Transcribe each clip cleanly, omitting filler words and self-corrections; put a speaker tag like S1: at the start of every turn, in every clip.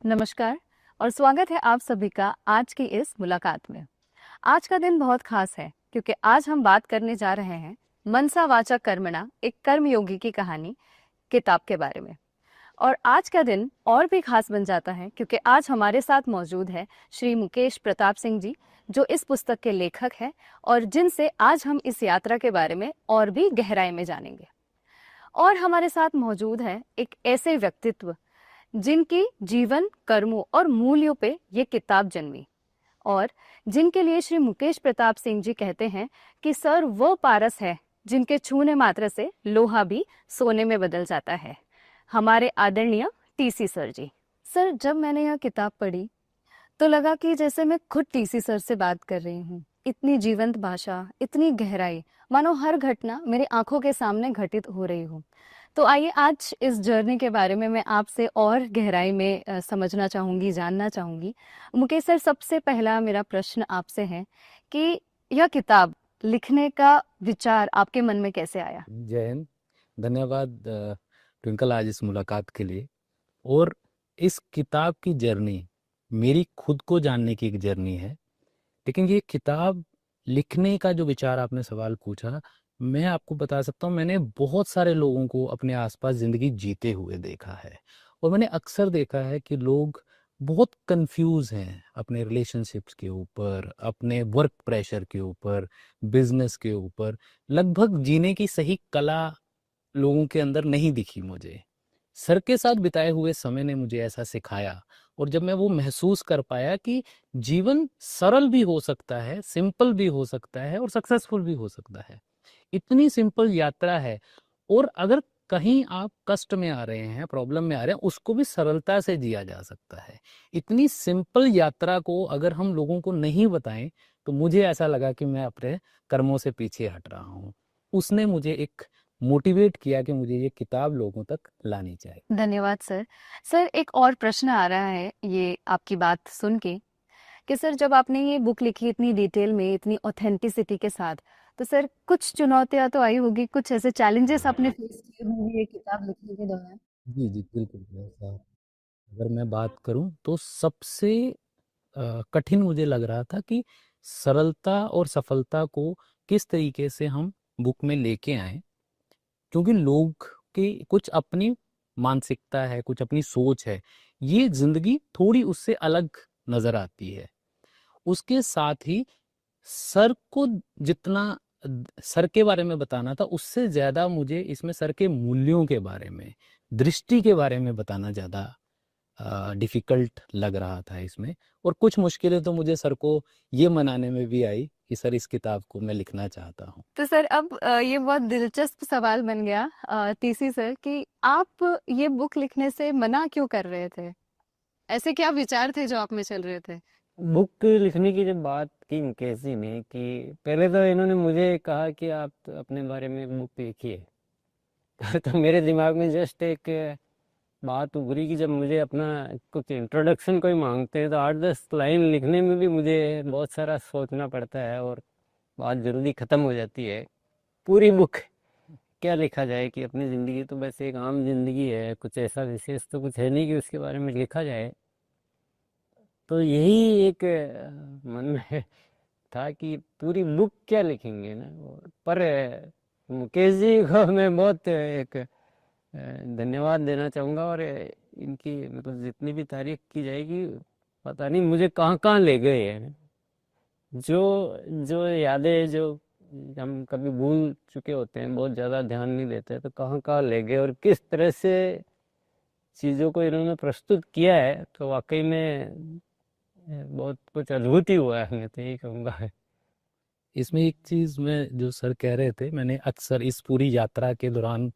S1: नमस्कार और स्वागत है आप सभी का आज की इस मुलाकात में। आज का दिन बहुत खास है क्योंकि आज हम बात करने जा रहे हैं मनसा वाचा कर्मणा, एक कर्मयोगी की कहानी किताब के बारे में। और आज का दिन और भी खास बन जाता है क्योंकि आज हमारे साथ मौजूद है श्री मुकेश प्रताप सिंह जी, जो इस पुस्तक के लेखक हैं और जिनसे आज हम इस यात्रा के बारे में और भी गहराई में जानेंगे। और हमारे साथ मौजूद है एक ऐसे व्यक्तित्व जिनकी जीवन, कर्मों और मूल्यों पे ये किताब जन्मी और जिनके लिए श्री मुकेश प्रताप सिंह जी कहते हैं कि सर वो पारस है जिनके छूने मात्र से लोहा भी सोने में बदल जाता है। हमारे आदरणीय टीसी सर जी। सर, जब मैंने यह किताब पढ़ी तो लगा कि जैसे मैं खुद टीसी सर से बात कर रही हूँ। इतनी जीवंत भाषा, इतनी गहराई, मानो हर घटना मेरी आंखों के सामने घटित हो रही हो। तो आइए आज इस जर्नी के बारे में मैं आपसे और गहराई में समझना चाहूँगी, जानना चाहूँगी। मुकेश सर, सबसे पहला मेरा प्रश्न आपसे है कि यह किताब लिखने का विचार आपके मन में कैसे आया?
S2: जय हिंद। धन्यवाद ट्विंकल आज इस मुलाकात के लिए। और इस किताब की जर्नी मेरी खुद को जानने की एक जर्नी है। लेकिन ये किताब लिखने का जो विचार आपने सवाल पूछा, मैं आपको बता सकता हूँ, मैंने बहुत सारे लोगों को अपने आसपास ज़िंदगी जीते हुए देखा है। और मैंने अक्सर देखा है कि लोग बहुत कंफ्यूज हैं अपने रिलेशनशिप्स के ऊपर, अपने वर्क प्रेशर के ऊपर, बिजनेस के ऊपर। लगभग जीने की सही कला लोगों के अंदर नहीं दिखी मुझे। सर के साथ बिताए हुए समय ने मुझे ऐसा सिखाया। और जब मैं वो महसूस कर पाया कि जीवन सरल भी हो सकता है, सिंपल भी हो सकता है और सक्सेसफुल भी हो सकता है। इतनी सिंपल यात्रा है। और अगर कहीं आप कष्ट में आ रहे हैं, प्रॉब्लम में आ रहे हैं, उसको भी सरलता से जिया जा सकता है। इतनी सिंपल यात्रा को अगर हम लोगों को नहीं बताएं तो मुझे ऐसा लगा कि मैं अपने कर्मों से पीछे हट रहा हूँ। उसने मुझे एक मोटिवेट किया कि मुझे ये किताब लोगों तक लानी चाहिए।
S1: धन्यवाद सर। सर, एक और प्रश्न आ रहा है ये आपकी बात सुन के कि सर, जब आपने ये बुक लिखी इतनी डिटेल में, इतनी ऑथेंटिसिटी के साथ, तो सर कुछ चुनौतियां तो आई होगी, कुछ ऐसे चैलेंजेस आपने फेस किए होंगे ये किताब लिखने के दौरान?
S2: जी जी, बिल्कुल ऐसा। अगर मैं बात करूं तो सबसे कठिन मुझे लग रहा था कि सरलता और सफलता को किस तरीके से हम बुक में लेके आए। क्योंकि लोग की कुछ अपनी मानसिकता है, कुछ अपनी सोच है। ये जिंदगी थोड़ी उससे अलग नजर आती है। उसके साथ ही सर को जितना सर के बारे में बताना था, उससे ज्यादा मुझे इसमें सर के मूल्यों के बारे में, दृष्टि के बारे में बताना ज्यादा डिफिकल्ट लग रहा था इसमें। और कुछ मुश्किलें तो मुझे सर को ये मनाने में भी आई कि सर इस किताब को मैं लिखना चाहता हूँ।
S1: तो सर अब ये बहुत दिलचस्प सवाल बन गया टीसी सर कि आप ये बुक लिखने से मना क्यों कर रहे थे? ऐसे क्या विचार थे जो आप में चल रहे थे?
S3: बुक लिखने की जब बात की मुकेश जी ने, कि पहले तो इन्होंने मुझे कहा कि आप तो अपने बारे में एक बुक लिखिए। तो मेरे दिमाग में जस्ट एक बात उभरी कि जब मुझे अपना कुछ इंट्रोडक्शन कोई मांगते हैं तो 8-10 लाइन लिखने में भी मुझे बहुत सारा सोचना पड़ता है और बात जल्दी ख़त्म हो जाती है। पूरी बुक क्या लिखा जाए कि अपनी ज़िंदगी तो बस एक आम ज़िंदगी है, कुछ ऐसा विशेष तो कुछ है नहीं कि उसके बारे में लिखा जाए। तो यही एक मन में था कि पूरी बुक क्या लिखेंगे ना। पर मुकेश जी को मैं बहुत एक धन्यवाद देना चाहूँगा। और इनकी मतलब जितनी भी तारीफ की जाएगी, पता नहीं मुझे कहाँ कहाँ ले गए हैं। जो जो यादें जो हम कभी भूल चुके होते हैं, बहुत ज़्यादा ध्यान नहीं देते, तो कहाँ कहाँ ले गए और किस तरह से चीज़ों को इन्होंने प्रस्तुत किया है, तो वाकई में बहुत कुछ अद्भुत ही हुआ है, मैं तो यही कहूँगा।
S2: इसमें एक चीज में जो सर कह रहे थे, मैंने अक्सर इस पूरी यात्रा के दौरान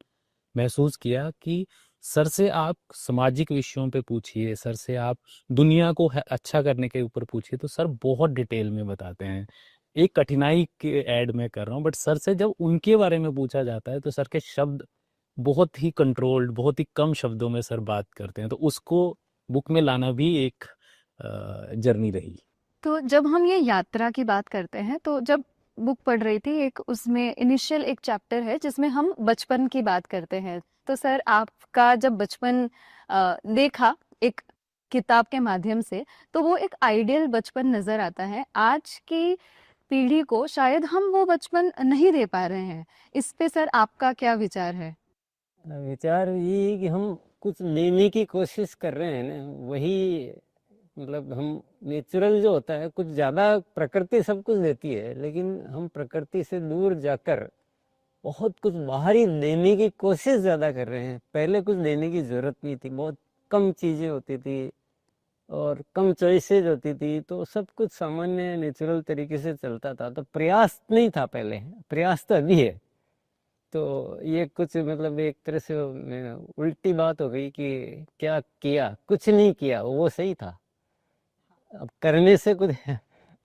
S2: महसूस किया कि सर से आप सामाजिक विषयों पे पूछिए, सर से आप दुनिया को अच्छा करने के ऊपर पूछिए, तो सर बहुत डिटेल में बताते हैं। एक कठिनाई के ऐड में कर रहा हूँ, बट सर से जब उनके बारे में पूछा जाता है तो सर के शब्द बहुत ही कंट्रोल्ड, बहुत ही कम शब्दों में सर बात करते हैं। तो उसको बुक में लाना भी एक जर्नी रही।
S1: तो जब हम ये यात्रा की बात करते हैं तो जब बुक पढ़ रही थी, एक उसमें इनिशियल एक चैप्टर है जिसमें हम बचपन की बात करते हैं। तो सर, आपका जब बचपन देखा, एक किताब के माध्यम से, तो वो एक आइडियल बचपन नजर आता है। आज की पीढ़ी को शायद हम वो बचपन नहीं दे पा रहे हैं। इस पे सर आपका क्या विचार है?
S3: विचार ये है कि हम कुछ लेने की कोशिश कर रहे हैं ना, वही मतलब हम नेचुरल जो होता है, कुछ ज़्यादा प्रकृति सब कुछ देती है, लेकिन हम प्रकृति से दूर जाकर बहुत कुछ बाहरी लेने की कोशिश ज़्यादा कर रहे हैं। पहले कुछ लेने की ज़रूरत नहीं थी, बहुत कम चीज़ें होती थी और कम चॉइसेज होती थी, तो सब कुछ सामान्य नेचुरल तरीके से चलता था, तो प्रयास नहीं था पहले, प्रयास तो अभी है। तो ये कुछ मतलब एक तरह से उल्टी बात हो गई कि क्या किया, कुछ नहीं किया, वो सही था। अब करने से कुछ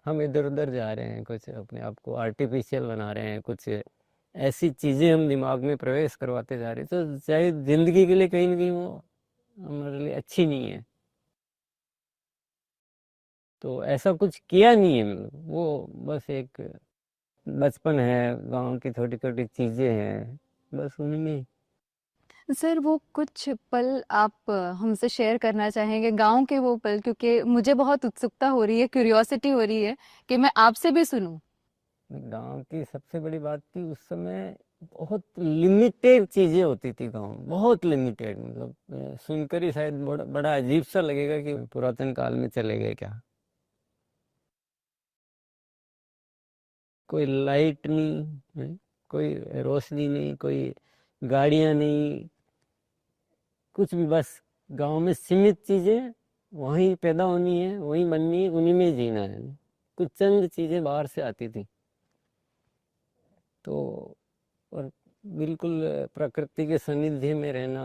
S3: हम इधर उधर जा रहे हैं, कुछ अपने आप को आर्टिफिशियल बना रहे हैं, कुछ ऐसी चीज़ें हम दिमाग में प्रवेश करवाते जा रहे हैं, तो शायद जिंदगी के लिए कहीं ना कहीं वो हमारे लिए अच्छी नहीं है। तो ऐसा कुछ किया नहीं है, मतलब वो बस एक बचपन है, गांव की छोटी छोटी चीज़ें हैं, बस उनमें।
S1: सर वो कुछ पल आप हमसे शेयर करना चाहेंगे, गांव के वो पल? क्योंकि मुझे बहुत उत्सुकता हो रही है, क्यूरियोसिटी हो रही है कि मैं आपसे भी सुनूं।
S3: गांव की सबसे बड़ी बात थी उस समय, बहुत लिमिटेड चीजें होती थी गांव में, बहुत लिमिटेड, मतलब सुनकर ही शायद बड़ा अजीब सा लगेगा कि पुरातन काल में चले गए क्या। कोई लाइट नहीं है, कोई रोशनी नहीं, कोई गाड़ियां नहीं, कुछ भी, बस गांव में सीमित चीजें, वहीं पैदा होनी है, वहीं बननी है, उन्हीं में जीना है। कुछ चंद चीजें बाहर से आती थी, तो और बिल्कुल प्रकृति के सानिध्य में रहना,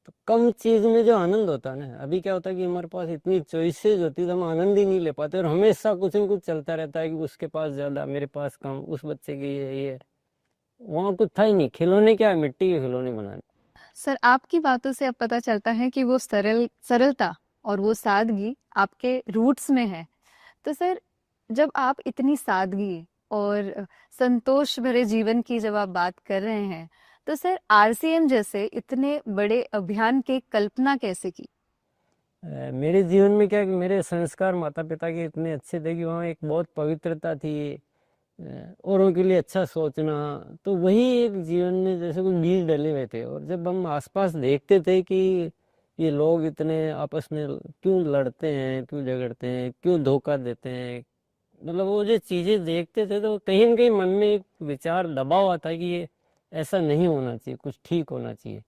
S3: तो कम चीज में जो आनंद होता है ना, अभी क्या होता है कि हमारे पास इतनी चॉइसेस होती है तो हम आनंद ही नहीं ले पाते, और हमेशा कुछ न कुछ चलता रहता है कि उसके पास ज्यादा, मेरे पास कम, उस बच्चे की ये वहाँ कुछ था ही नहीं। खिलौने क्या है, मिट्टी के खिलौने बनाने।
S1: सर आपकी बातों से अब पता चलता है कि वो सरलता और वो सादगी आपके रूट्स में है। तो सर जब आप इतनी सादगी और संतोष भरे जीवन की जब आप बात कर रहे हैं, तो सर आरसीएम जैसे इतने बड़े अभियान की कल्पना कैसे की?
S3: मेरे जीवन में क्या है कि मेरे संस्कार माता पिता के इतने अच्छे थे कि वहाँ एक बहुत पवित्रता थी, औरों के लिए अच्छा सोचना, तो वही एक जीवन में जैसे कोई बीज डले हुए थे। और जब हम आसपास देखते थे कि ये लोग इतने आपस में क्यों लड़ते हैं, क्यों झगड़ते हैं, क्यों धोखा देते हैं, मतलब वो जो चीजें देखते थे, तो कहीं ना कहीं मन में एक विचार दबाव आता है कि ये ऐसा नहीं होना चाहिए, कुछ ठीक होना चाहिए।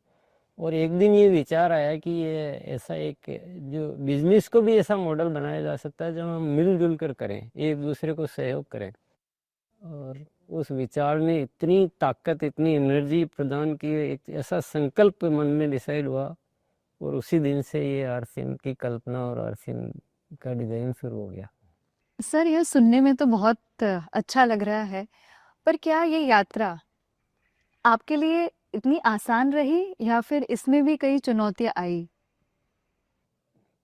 S3: और एक दिन ये विचार आया कि ये ऐसा एक जो बिजनेस को भी ऐसा मॉडल बनाया जा सकता है जब हम मिलजुल कर करें, एक दूसरे को सहयोग करें। और उस विचार ने इतनी ताकत, इतनी एनर्जी प्रदान की, एक ऐसा संकल्प मन में डिसाइड हुआ, और उसी दिन से ये आरसीएम की कल्पना और आरसीएम का डिजाइन शुरू हो गया।
S1: सर यह सुनने में तो बहुत अच्छा लग रहा है, पर क्या ये यात्रा आपके लिए इतनी आसान रही या फिर इसमें भी कई चुनौतियां आई?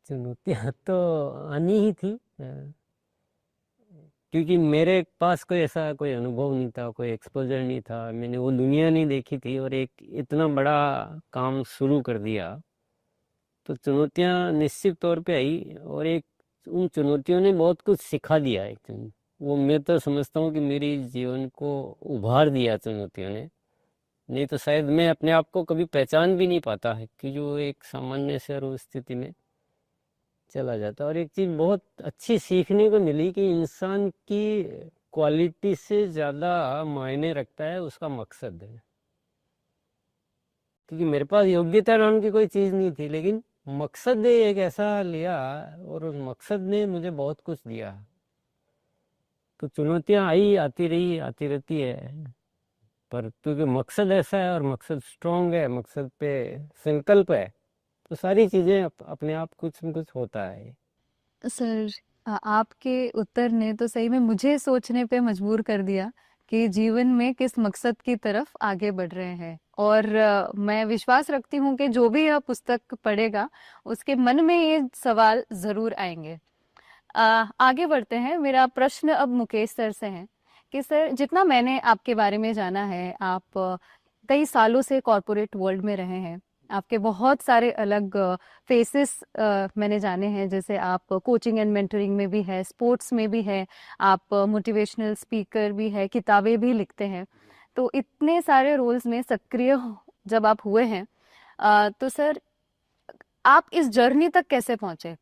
S3: चुनौतियां तो आनी ही थी, क्योंकि मेरे पास कोई ऐसा कोई अनुभव नहीं था, कोई एक्सपोजर नहीं था, मैंने वो दुनिया नहीं देखी थी, और एक इतना बड़ा काम शुरू कर दिया, तो चुनौतियां निश्चित तौर पे आई। और एक उन चुनौतियों ने बहुत कुछ सिखा दिया एक्चुअली। वो मैं तो समझता हूँ कि मेरी जीवन को उभार दिया चुनौतियों ने, नहीं तो शायद मैं अपने आप को कभी पहचान भी नहीं पाता है कि जो एक सामान्य से स्थिति में चला जाता। और एक चीज बहुत अच्छी सीखने को मिली कि इंसान की क्वालिटी से ज्यादा मायने रखता है उसका मकसद है। क्योंकि मेरे पास योग्यता नाम की कोई चीज नहीं थी, लेकिन मकसद ने एक ऐसा लिया, और उस मकसद ने मुझे बहुत कुछ दिया। तो चुनौतियां आई, आती रही, आती रहती है, पर क्योंकि मकसद ऐसा है और मकसद स्ट्रांग है, मकसद पे संकल्प है, तो सारी चीजें अपने आप कुछ न कुछ होता है।
S1: सर आपके उत्तर ने तो सही में मुझे सोचने पे मजबूर कर दिया कि जीवन में किस मकसद की तरफ आगे बढ़ रहे हैं। और मैं विश्वास रखती हूँ कि जो भी यह पुस्तक पढ़ेगा उसके मन में ये सवाल जरूर आएंगे। आगे बढ़ते हैं। मेरा प्रश्न अब मुकेश सर से है कि सर जितना मैंने आपके बारे में जाना है, आप कई सालों से कॉरपोरेट वर्ल्ड में रहे हैं, आपके बहुत सारे अलग फेसेस मैंने जाने हैं, जैसे आप कोचिंग एंड मेंटरिंग में भी है, स्पोर्ट्स में भी है, आप मोटिवेशनल स्पीकर भी है, किताबें भी लिखते हैं। तो इतने सारे रोल्स में सक्रिय जब आप हुए हैं, तो सर आप इस जर्नी तक कैसे पहुंचे?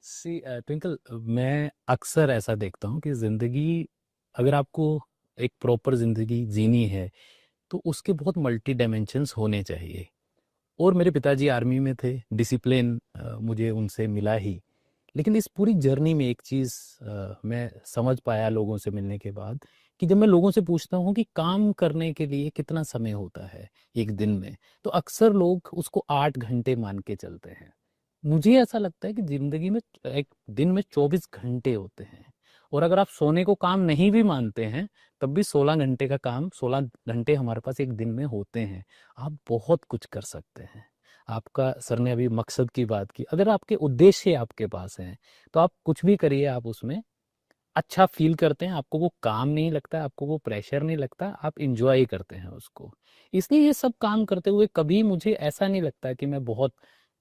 S2: सी ट्विंकल, मैं अक्सर ऐसा देखता हूँ कि ज़िंदगी, अगर आपको एक प्रॉपर ज़िंदगी जीनी है तो उसके बहुत मल्टी डायमेंशंस होने चाहिए। और मेरे पिताजी आर्मी में थे, डिसिप्लिन मुझे उनसे मिला ही। लेकिन इस पूरी जर्नी में एक चीज़ मैं समझ पाया लोगों से मिलने के बाद, कि जब मैं लोगों से पूछता हूँ कि काम करने के लिए कितना समय होता है एक दिन में, तो अक्सर लोग उसको 8 घंटे मान के चलते हैं। मुझे ऐसा लगता है कि ज़िंदगी में एक दिन में 24 घंटे होते हैं, और अगर आप सोने को काम नहीं भी मानते हैं, तब भी 16 घंटे का काम, 16 घंटे हमारे पास एक दिन में होते हैं। आप बहुत कुछ कर सकते हैं। आपका सर ने अभी मकसद की बात की, अगर आपके उद्देश्य आपके पास हैं तो आप कुछ भी करिए, आप उसमें अच्छा फील करते हैं, आपको वो काम नहीं लगता, आपको वो प्रेशर नहीं लगता, आप इंजॉय करते हैं उसको। इसलिए ये सब काम करते हुए कभी मुझे ऐसा नहीं लगता कि मैं बहुत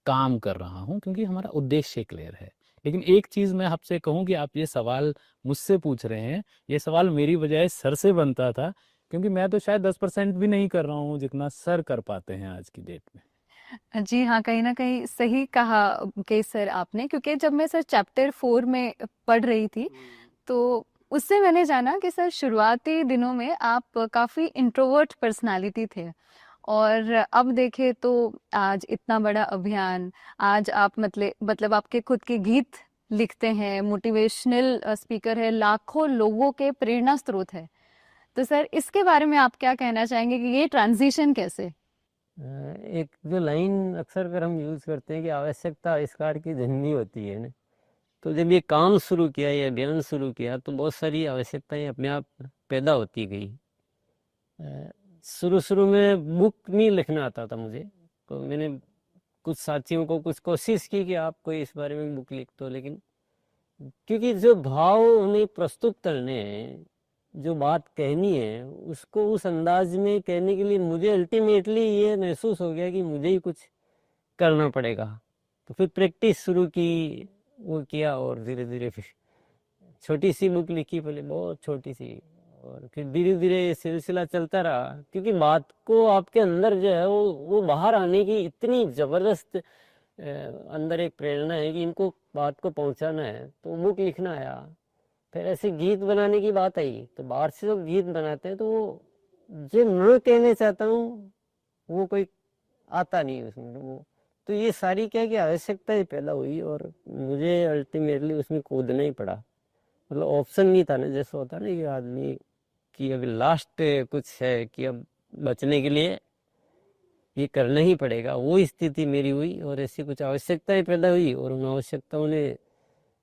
S2: काम कर रहा हूँ, क्योंकि हमारा उद्देश्य क्लियर है। लेकिन एक चीज़ मैं आपसे कहूँ कि आप ये सवाल मुझसे पूछ रहे हैं, ये सवाल मेरी बजाय सर से बनता था, क्योंकि मैं तो शायद 10% भी नहीं कर रहा हूँ जितना सर कर पाते हैं आज की डेट में।
S1: जी हाँ, कहीं न कहीं सही कहा के सर आपने, क्योंकि जब मैं सर चैप्टर 4 में पढ़ रही थी, तो उससे मैंने जाना कि सर शुरुआती दिनों में आप काफ़ी इंट्रोवर्ट पर्सनालिटी थे, और अब देखें तो आज इतना बड़ा अभियान, आज आप मतलब आपके खुद के गीत लिखते हैं, मोटिवेशनल स्पीकर है, लाखों लोगों के प्रेरणा स्रोत है। तो सर इसके बारे में आप क्या कहना चाहेंगे कि ये ट्रांजिशन कैसे?
S3: एक जो लाइन अक्सर अगर हम यूज़ करते हैं कि आवश्यकता आविष्कार की जननी होती है ना, तो जब ये काम शुरू किया, ये अभियान शुरू किया, तो बहुत सारी आवश्यकताएं अपने आप पैदा होती गई। शुरू शुरू में बुक नहीं लिखना आता था मुझे, तो मैंने कुछ साथियों को कुछ कोशिश की कि आप कोई इस बारे में बुक लिख दो, लेकिन क्योंकि जो भाव उन्हें प्रस्तुत करने हैं, जो बात कहनी है, उसको उस अंदाज में कहने के लिए मुझे अल्टीमेटली ये महसूस हो गया कि मुझे ही कुछ करना पड़ेगा। तो फिर प्रैक्टिस शुरू की, वो किया, और धीरे धीरे फिर छोटी सी बुक लिखी, पहले बहुत छोटी सी, और फिर धीरे धीरे ये सिलसिला चलता रहा, क्योंकि बात को आपके अंदर जो है वो बाहर आने की इतनी जबरदस्त अंदर एक प्रेरणा है कि इनको बात को पहुंचाना है, तो बुक लिखना आया। फिर ऐसे गीत बनाने की बात आई, तो बाहर से जो गीत बनाते हैं, तो वो जो मैं कहना चाहता हूँ वो कोई आता नहीं उसमें वो। तो ये सारी क्या कि आवश्यकताएं पैदा हुई, और मुझे अल्टीमेटली उसमें कूदना ही पड़ा। मतलब ऑप्शन नहीं था ना, जैसे होता है ना कि आदमी की अभी लास्ट कुछ है कि अब बचने के लिए ये करना ही पड़ेगा, वो स्थिति मेरी हुई, और ऐसी कुछ आवश्यकताएं पैदा हुई, और उन आवश्यकताओं ने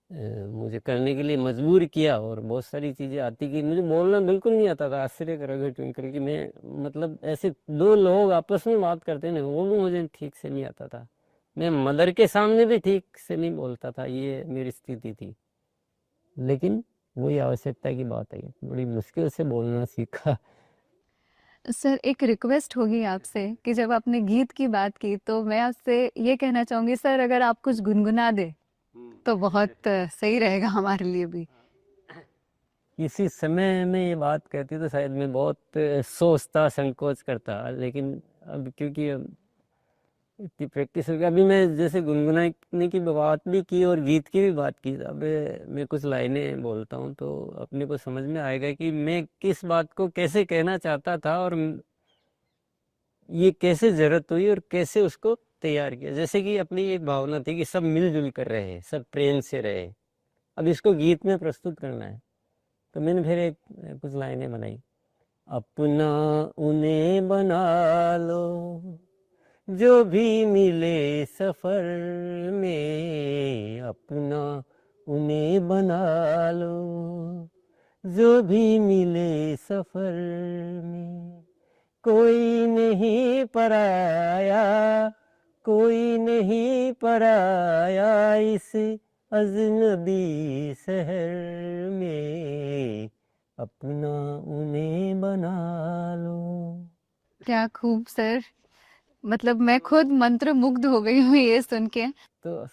S3: मुझे करने के लिए मजबूर किया, और बहुत सारी चीज़ें आती गई। मुझे बोलना बिल्कुल नहीं आता था, आश्चर्य करोगे ट्विंकल, कि मैं मतलब ऐसे दो लोग आपस में बात करते हैं वो भी मुझे ठीक से नहीं आता था। मैं मदर के सामने भी ठीक से नहीं बोलता था, ये मेरी स्थिति थी। लेकिन वही आवश्यकता की बात है, बड़ी मुश्किल से बोलना सीखा।
S1: सर एक रिक्वेस्ट होगी आपसे कि जब आपने गीत की बात की, तो मैं आपसे ये कहना चाहूंगी सर, अगर आप कुछ गुनगुना दे तो बहुत सही रहेगा हमारे लिए भी।
S3: इसी समय में ये बात कहती तो शायद मैं बहुत सोचता, संकोच करता, लेकिन अब क्योंकि अब इतनी प्रैक्टिस हो गई, अभी मैं जैसे गुनगुनाने की बात भी की और गीत की भी बात की, अब मैं कुछ लाइनें बोलता हूँ तो अपने को समझ में आएगा कि मैं किस बात को कैसे कहना चाहता था, और ये कैसे जरूरत हुई, और कैसे उसको तैयार किया। जैसे कि अपनी एक भावना थी कि सब मिलजुल कर रहे, सब प्रेम से रहे, अब इसको गीत में प्रस्तुत करना है, तो मैंने फिर एक कुछ लाइनें बनाई। अपना उन्हें बना लो जो भी मिले सफर में, अपना उन्हें बना लो जो भी मिले सफर में, कोई नहीं पराया, कोई नहीं पराया इस अजनबी शहर में, अपना उन्हें बना लो।
S1: क्या खूब सर, मतलब मैं खुद मंत्र मुग्ध हो गई हूँ ये सुन के।
S3: तो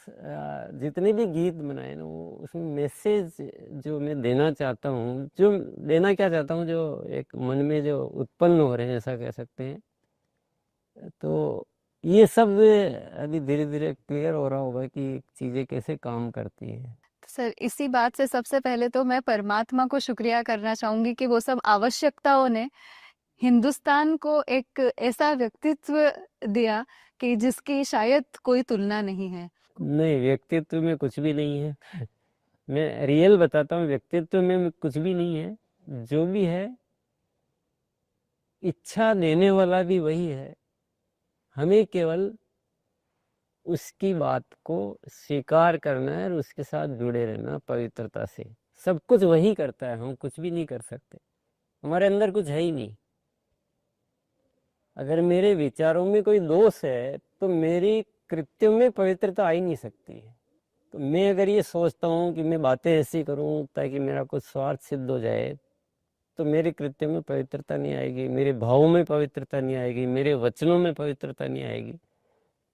S3: जितने भी गीत बनाए ना, वो उसमें मैसेज जो मैं देना चाहता हूँ, जो देना क्या चाहता हूँ, जो एक मन में जो उत्पन्न हो रहे हैं, ऐसा कह सकते हैं। तो ये सब अभी धीरे धीरे क्लियर हो रहा होगा कि चीज़ें कैसे काम करती है।
S1: सर इसी बात से सबसे पहले तो मैं परमात्मा को शुक्रिया करना चाहूंगी कि वो सब आवश्यकताओं ने हिंदुस्तान को एक ऐसा व्यक्तित्व दिया कि जिसकी शायद कोई तुलना नहीं है।
S3: नहीं, व्यक्तित्व में कुछ भी नहीं है। मैं रियल बताता हूँ, व्यक्तित्व में कुछ भी नहीं है। जो भी है, इच्छा देने वाला भी वही है। हमें केवल उसकी बात को स्वीकार करना है और उसके साथ जुड़े रहना पवित्रता से। सब कुछ वही करता है, हम कुछ भी नहीं कर सकते। हमारे अंदर कुछ है ही नहीं। अगर मेरे विचारों में कोई दोष है तो मेरी कृत्यों में पवित्रता आ ही नहीं सकती है। तो मैं अगर ये सोचता हूँ कि मैं बातें ऐसी करूँ ताकि मेरा कुछ स्वार्थ सिद्ध हो जाए, तो मेरे कृत्यों में पवित्रता नहीं आएगी, मेरे भावों में पवित्रता नहीं आएगी, मेरे वचनों में पवित्रता नहीं आएगी।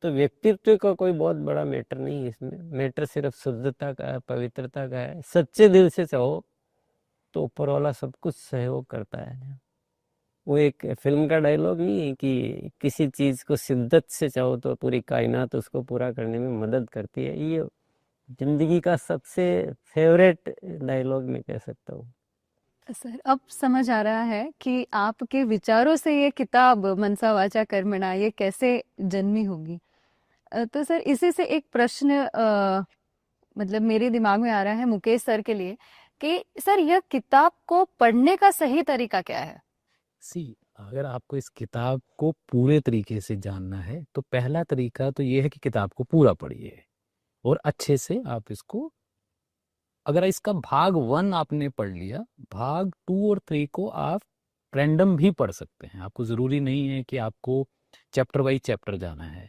S3: तो व्यक्तित्व का कोई बहुत बड़ा मैटर नहीं है इसमें। मैटर सिर्फ शुद्धता का है, पवित्रता का है। सच्चे दिल से चाहो तो ऊपर वाला सब कुछ सहयोग करता है। वो एक फिल्म का डायलॉग नहीं है कि किसी चीज को शिद्दत से चाहो तो पूरी कायनात उसको पूरा करने में मदद करती है। ये जिंदगी का सबसे फेवरेट डायलॉग मैं कह सकता हूँ।
S1: सर अब समझ आ रहा है कि आपके विचारों से ये किताब मनसा वाचा कर्मणा ये कैसे जन्मी होगी। तो सर इसी से एक प्रश्न मतलब मेरे दिमाग में आ रहा है मुकेश सर के लिए कि सर यह किताब को पढ़ने का सही तरीका क्या है।
S2: सी, अगर आपको इस किताब को पूरे तरीके से जानना है तो पहला तरीका तो ये है कि किताब को पूरा पढ़िए और अच्छे से आप इसको, अगर इसका भाग 1 आपने पढ़ लिया, भाग 2 और 3 को आप रैंडम भी पढ़ सकते हैं। आपको जरूरी नहीं है कि आपको चैप्टर बाई चैप्टर जाना है।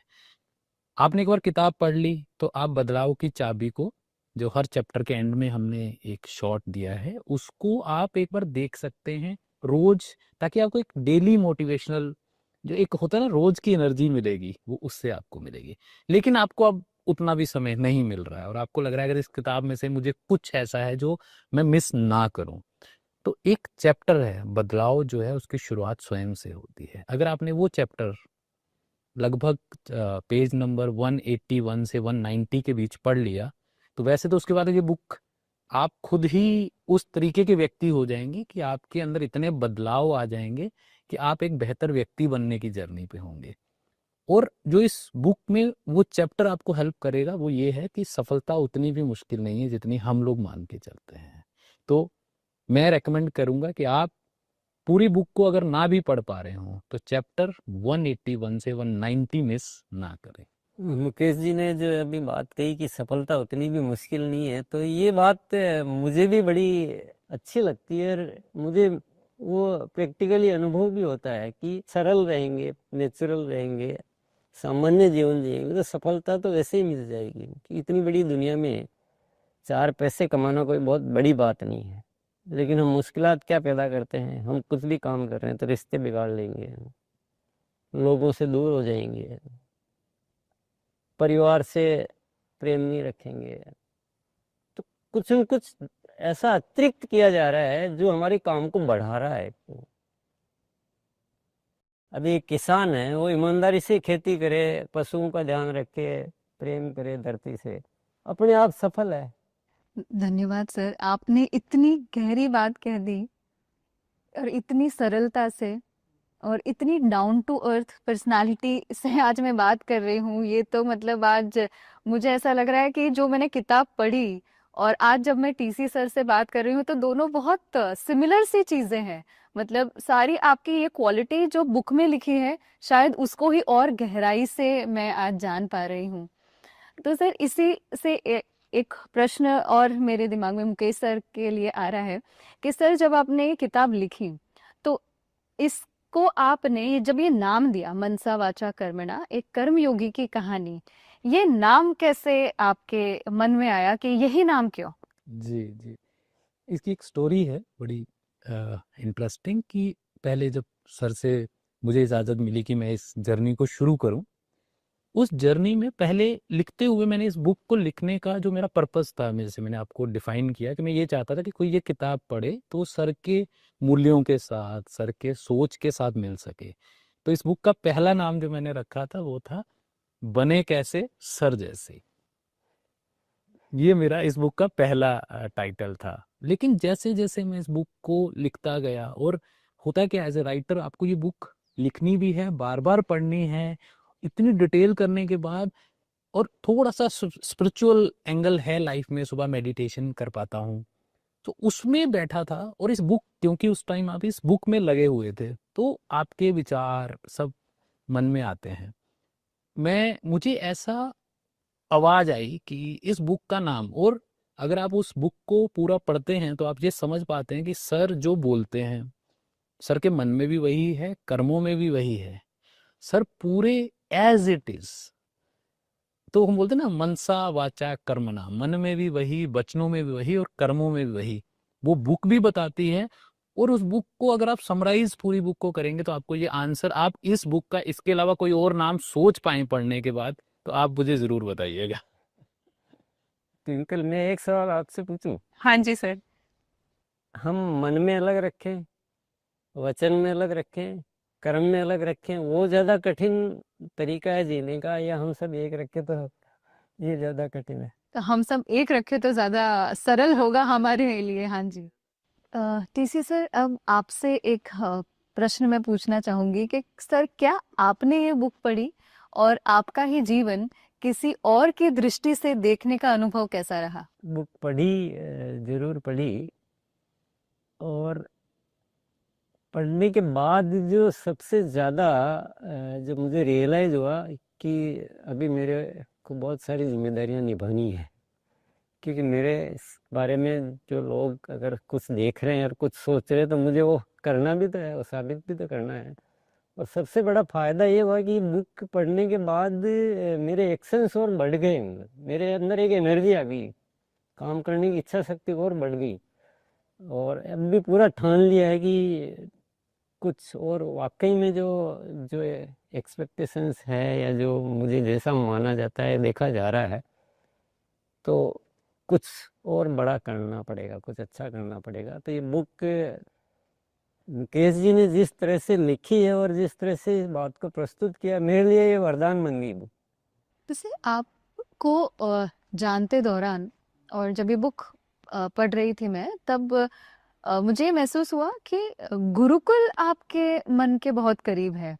S2: आपने एक बार किताब पढ़ ली तो आप बदलाव की चाबी को, जो हर चैप्टर के एंड में हमने एक शॉट दिया है, उसको आप एक बार देख सकते हैं रोज, ताकि आपको एक डेली मोटिवेशनल जो एक होता है ना, रोज की एनर्जी मिलेगी, वो उससे आपको मिलेगी। लेकिन आपको अब उतना भी समय नहीं मिल रहा है और आपको लग रहा है अगर इस किताब में से मुझे कुछ ऐसा है जो मैं मिस ना करूं, तो एक चैप्टर है बदलाव, जो है उसकी शुरुआत स्वयं से होती है। अगर आपने वो चैप्टर लगभग पेज नंबर 181 से 190 के बीच पढ़ लिया, तो वैसे तो उसके बाद ये बुक आप खुद ही उस तरीके के व्यक्ति हो जाएंगे कि आपके अंदर इतने बदलाव आ जाएंगे कि आप एक बेहतर व्यक्ति बनने की जर्नी पे होंगे। और जो इस बुक में वो चैप्टर आपको हेल्प करेगा वो ये है कि सफलता उतनी भी मुश्किल नहीं है जितनी हम लोग मान के चलते हैं। तो मैं रेकमेंड करूंगा कि आप पूरी बुक को अगर ना भी पढ़ पा रहे हो तो चैप्टर 181 से 190 मिस ना करें।
S3: मुकेश जी ने जो अभी बात कही कि सफलता उतनी भी मुश्किल नहीं है, तो ये बात मुझे भी बड़ी अच्छी लगती है। और मुझे वो प्रैक्टिकली अनुभव भी होता है कि सरल रहेंगे, नेचुरल रहेंगे, सामान्य जीवन जिएंगे तो सफलता तो वैसे ही मिल जाएगी। कि इतनी बड़ी दुनिया में 4 पैसे कमाना कोई बहुत बड़ी बात नहीं है। लेकिन हम मुश्किलात क्या पैदा करते हैं, हम कुछ भी काम कर रहे हैं तो रिश्ते बिगाड़ लेंगे, लोगों से दूर हो जाएंगे, परिवार से प्रेम नहीं रखेंगे। तो कुछ न कुछ ऐसा अतिरिक्त किया जा रहा है जो हमारे काम को बढ़ा रहा है। अभी एक किसान है, वो ईमानदारी से खेती करे, पशुओं का ध्यान रखे, प्रेम करे धरती से, अपने आप सफल है।
S1: धन्यवाद सर, आपने इतनी गहरी बात कह दी और इतनी सरलता से और इतनी डाउन टू अर्थ पर्सनालिटी से आज मैं बात कर रही हूँ। ये तो मतलब आज मुझे ऐसा लग रहा है कि जो मैंने किताब पढ़ी और आज जब मैं टीसी सर से बात कर रही हूँ तो दोनों बहुत सिमिलर सी चीजें हैं। मतलब सारी आपकी ये क्वालिटी जो बुक में लिखी है शायद उसको ही और गहराई से मैं आज जान पा रही हूँ। तो सर इसी से एक प्रश्न और मेरे दिमाग में मुकेश सर के लिए आ रहा है कि सर जब आपने ये किताब लिखी तो इसको आपने जब ये नाम दिया मनसा वाचा कर्मणा, एक कर्मयोगी की कहानी, ये नाम कैसे आपके मन में आया कि यही नाम क्यों।
S2: जी जी, इसकी एक स्टोरी है बड़ी इंटरेस्टिंग कि पहले जब सर से मुझे इजाज़त मिली कि मैं इस जर्नी को शुरू करूं। उस जर्नी में पहले लिखते हुए मैंने इस बुक को लिखने का जो मेरा पर्पस था, मेरे से मैंने आपको डिफाइन किया कि मैं ये चाहता था कि कोई ये किताब पढ़े तो सर के मूल्यों के साथ, सर के सोच के साथ मिल सके। तो इस बुक का पहला नाम जो मैंने रखा था वो था बने कैसे सर जैसे। ये मेरा इस बुक का पहला टाइटल था। लेकिन जैसे जैसे मैं इस बुक को लिखता गया, और होता है कि एज ए राइटर आपको ये बुक लिखनी भी है, बार बार पढ़नी है, इतनी डिटेल करने के बाद, और थोड़ा सा स्पिरिचुअल एंगल है लाइफ में, सुबह मेडिटेशन कर पाता हूँ, तो उसमें बैठा था। और इस बुक, क्योंकि उस टाइम आप इस बुक में लगे हुए थे, तो आपके विचार सब मन में आते हैं। मुझे ऐसा आवाज आई कि इस बुक का नाम, और अगर आप उस बुक को पूरा पढ़ते हैं तो आप ये समझ पाते हैं कि सर जो बोलते हैं, सर के मन में भी वही है, कर्मों में भी वही है। सर पूरे एज इट इज, तो हम बोलते हैं ना मनसा वाचा कर्मणा, मन में भी वही, वचनों में भी वही, और कर्मों में भी वही, वो बुक भी बताती है। और उस बुक को अगर आप समराइज पूरी बुक को करेंगे तो आपको ये आंसर, आप इस बुक का इसके अलावा कोई और नाम सोच पाए पढ़ने के बाद, तो आप मुझे जरूर बताइएगा।
S3: ट्विंकल, मैं एक सवाल आपसे पूछूं?
S1: हाँ जी सर।
S3: हम मन में अलग रखें, वचन में अलग रखें, कर्म में अलग रखें, वो ज्यादा कठिन तरीका है जीने का, या हम सब एक रखें तो ये ज्यादा कठिन है?
S1: तो हम सब एक रखे तो ज्यादा सरल होगा हमारे लिए। हाँ जी। टीसी सर, अब आपसे एक प्रश्न मैं पूछना चाहूंगी कि सर, क्या आपने ये बुक पढ़ी और आपका ही जीवन किसी और की दृष्टि से देखने का अनुभव कैसा रहा?
S3: बुक पढ़ी, जरूर पढ़ी। और पढ़ने के बाद जो सबसे ज़्यादा जो मुझे रियलाइज़ हुआ कि अभी मेरे को बहुत सारी जिम्मेदारियां निभानी है, क्योंकि मेरे इस बारे में जो लोग अगर कुछ देख रहे हैं और कुछ सोच रहे हैं, तो मुझे वो करना भी तो है, वो साबित भी तो करना है। और सबसे बड़ा फ़ायदा ये हुआ कि बुक पढ़ने के बाद मेरे एक्शंस और बढ़ गए, मेरे अंदर एक एनर्जी आ गई, काम करने की इच्छा शक्ति और बढ़ गई। और अब भी पूरा ठान लिया है कि कुछ और वाकई में जो जो एक्सपेक्टेशंस है, या जो मुझे जैसा माना जाता है, देखा जा रहा है, तो कुछ और बड़ा करना पड़ेगा, कुछ अच्छा करना पड़ेगा। तो ये बुक मुकेश जी ने जिस तरह से लिखी है और जिस तरह से इस बात को प्रस्तुत किया, मेरे लिए ये वरदान बन गई बुक।
S1: जैसे आपको जानते दौरान, और जब ये बुक पढ़ रही थी मैं, तब मुझे ये महसूस हुआ कि गुरुकुल आपके मन के बहुत करीब है।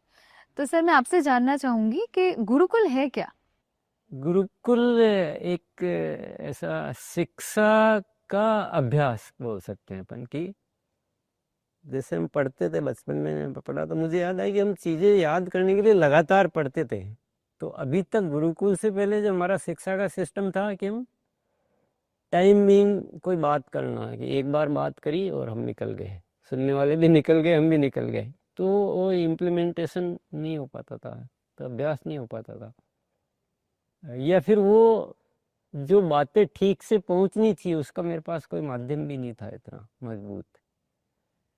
S1: तो सर, मैं आपसे जानना चाहूंगी कि गुरुकुल है क्या?
S3: गुरुकुल एक ऐसा शिक्षा का अभ्यास बोल सकते हैं अपन की। जैसे हम पढ़ते थे, बचपन में पढ़ा, तो मुझे याद है कि हम चीज़ें याद करने के लिए लगातार पढ़ते थे। तो अभी तक गुरुकुल से पहले जो हमारा शिक्षा का सिस्टम था कि हम टाइम बीइंग कोई बात करना है, कि एक बार बात करी और हम निकल गए, सुनने वाले भी निकल गए, हम भी निकल गए, तो वो इम्प्लीमेंटेशन नहीं हो पाता था, तो अभ्यास नहीं हो पाता था। या फिर वो जो बातें ठीक से पहुंचनी थी, उसका मेरे पास कोई माध्यम भी नहीं था इतना मजबूत।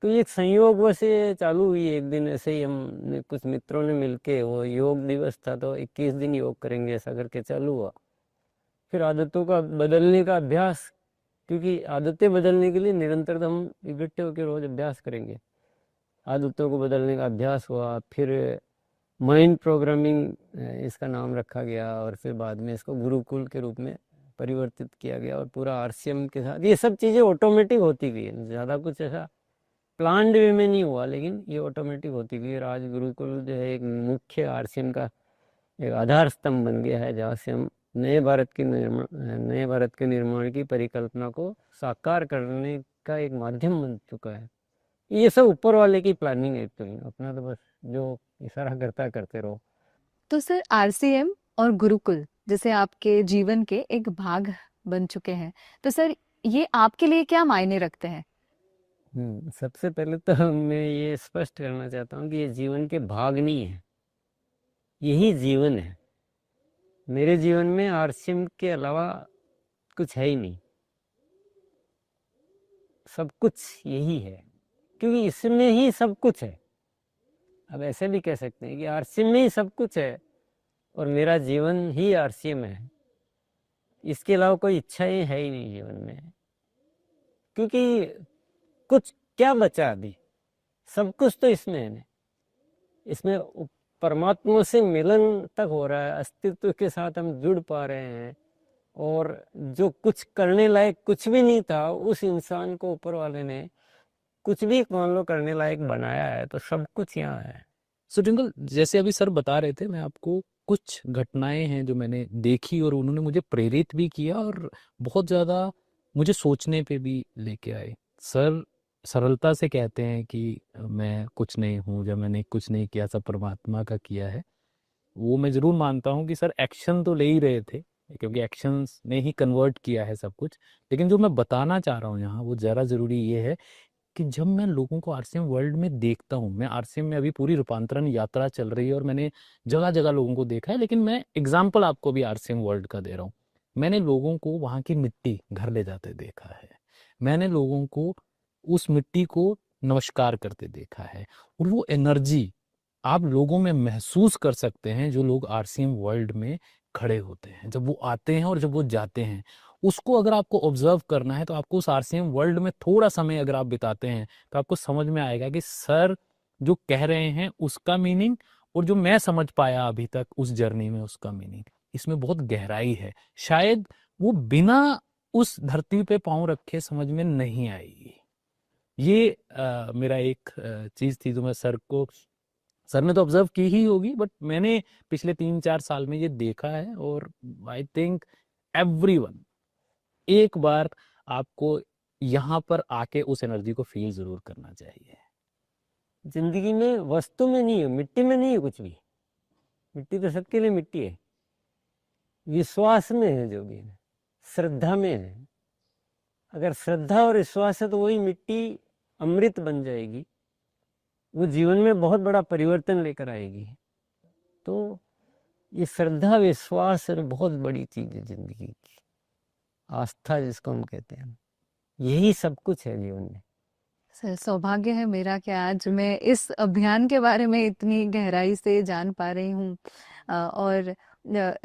S3: तो ये एक संयोग वैसे चालू हुई एक दिन, ऐसे ही हम कुछ मित्रों ने मिलके, वो योग दिवस था, तो 21 दिन योग करेंगे ऐसा करके चालू हुआ। फिर आदतों का बदलने का अभ्यास, क्योंकि आदतें बदलने के लिए निरंतर हम इकट्ठे होकर रोज अभ्यास करेंगे। आदतों को बदलने का अभ्यास हुआ, फिर माइंड प्रोग्रामिंग इसका नाम रखा गया, और फिर बाद में इसको गुरुकुल के रूप में परिवर्तित किया गया, और पूरा आरसीएम के साथ ये सब चीज़ें ऑटोमेटिक होती गई, ज़्यादा कुछ ऐसा प्लान्ड वे में नहीं हुआ, लेकिन ये ऑटोमेटिक होती गई। और आज गुरुकुल जो है एक मुख्य आरसीएम का एक आधार स्तंभ बन गया है, जहाँ से हम नए भारत के निर्माण की परिकल्पना को साकार करने का एक माध्यम बन चुका है। ये सब ऊपर वाले की प्लानिंग है, तो अपना तो बस जो इशारा करता करते रहो।
S1: तो सर, आरसीएम और गुरुकुल जैसे आपके जीवन के एक भाग बन चुके हैं, तो सर ये आपके लिए क्या मायने रखते हैं?
S3: सबसे पहले तो मैं ये स्पष्ट करना चाहता हूँ कि ये जीवन के भाग नहीं है, यही जीवन है। मेरे जीवन में आरसीएम के अलावा कुछ है ही नहीं, सब कुछ यही है, क्योंकि इसमें ही सब कुछ है। अब ऐसे भी कह सकते हैं कि आरसीएम में ही सब कुछ है और मेरा जीवन ही आरसीएम है। इसके अलावा कोई इच्छाएं है ही नहीं जीवन में, क्योंकि कुछ क्या बचा अभी, सब कुछ तो इसमें है ना। इसमें परमात्मा से मिलन तक हो रहा है, अस्तित्व के साथ हम जुड़ पा रहे हैं, और जो कुछ करने लायक कुछ भी नहीं था उस इंसान को ऊपर वाले ने कुछ भी मान लो करने लायक बनाया है, तो सब कुछ यहाँ है।
S2: सो ट्विंकल, जैसे अभी सर बता रहे थे, मैं आपको कुछ घटनाएं हैं जो मैंने देखी और उन्होंने मुझे प्रेरित भी किया और बहुत ज़्यादा मुझे सोचने पे भी लेके आए। सर सरलता से कहते हैं कि मैं कुछ नहीं हूँ, जब मैंने कुछ नहीं किया सब परमात्मा का किया है। वो मैं ज़रूर मानता हूँ कि सर एक्शन तो ले ही रहे थे, क्योंकि एक्शंस ने ही कन्वर्ट किया है सब कुछ। लेकिन जो मैं बताना चाह रहा हूँ यहाँ, वो ज़रा ज़रूरी ये है कि जब मैं लोगों को आरसीएम वर्ल्ड में देखता हूँ, मैं आरसीएम में अभी पूरी रूपांतरण यात्रा चल रही है और मैंने जगह जगह लोगों को देखा है, लेकिन मैं एग्जाम्पल आपको भी आरसीएम वर्ल्ड का दे रहा हूँ। मैंने लोगों को वहाँ की मिट्टी घर ले जाते देखा है, मैंने लोगों को उस मिट्टी को नमस्कार करते देखा है, और वो एनर्जी आप लोगों में महसूस कर सकते हैं जो लोग आरसीएम वर्ल्ड में खड़े होते हैं, जब वो आते हैं और जब वो जाते हैं। उसको अगर आपको ऑब्जर्व करना है तो आपको उस आरसीएम वर्ल्ड में थोड़ा समय अगर आप बिताते हैं तो आपको समझ में आएगा कि सर जो कह रहे हैं उसका मीनिंग और जो मैं समझ पाया अभी तक उस जर्नी में उसका मीनिंग, इसमें बहुत गहराई है। शायद वो बिना उस धरती पे पांव रखे समझ में नहीं आएगी। ये मेरा एक चीज थी जो मैं सर ने तो ऑब्जर्व की ही होगी, बट मैंने पिछले 3-4 साल में ये देखा है। और आई थिंक एवरीवन एक बार आपको यहाँ पर आके उस एनर्जी को फील जरूर करना चाहिए।
S3: जिंदगी में वस्तु में नहीं है, मिट्टी में नहीं है कुछ भी। मिट्टी तो सबके लिए मिट्टी है, विश्वास में है जो भी है, श्रद्धा में है। अगर श्रद्धा और विश्वास है तो वही मिट्टी अमृत बन जाएगी, वो जीवन में बहुत बड़ा परिवर्तन लेकर आएगी। तो ये श्रद्धा विश्वास बहुत बड़ी चीज है जिंदगी की, आस्था जिसको हम कहते हैं, यही सब कुछ है जीवन में।
S1: सर, सौभाग्य है मेरा कि आज मैं इस अभियान के बारे में इतनी गहराई से जान पा रही हूँ। और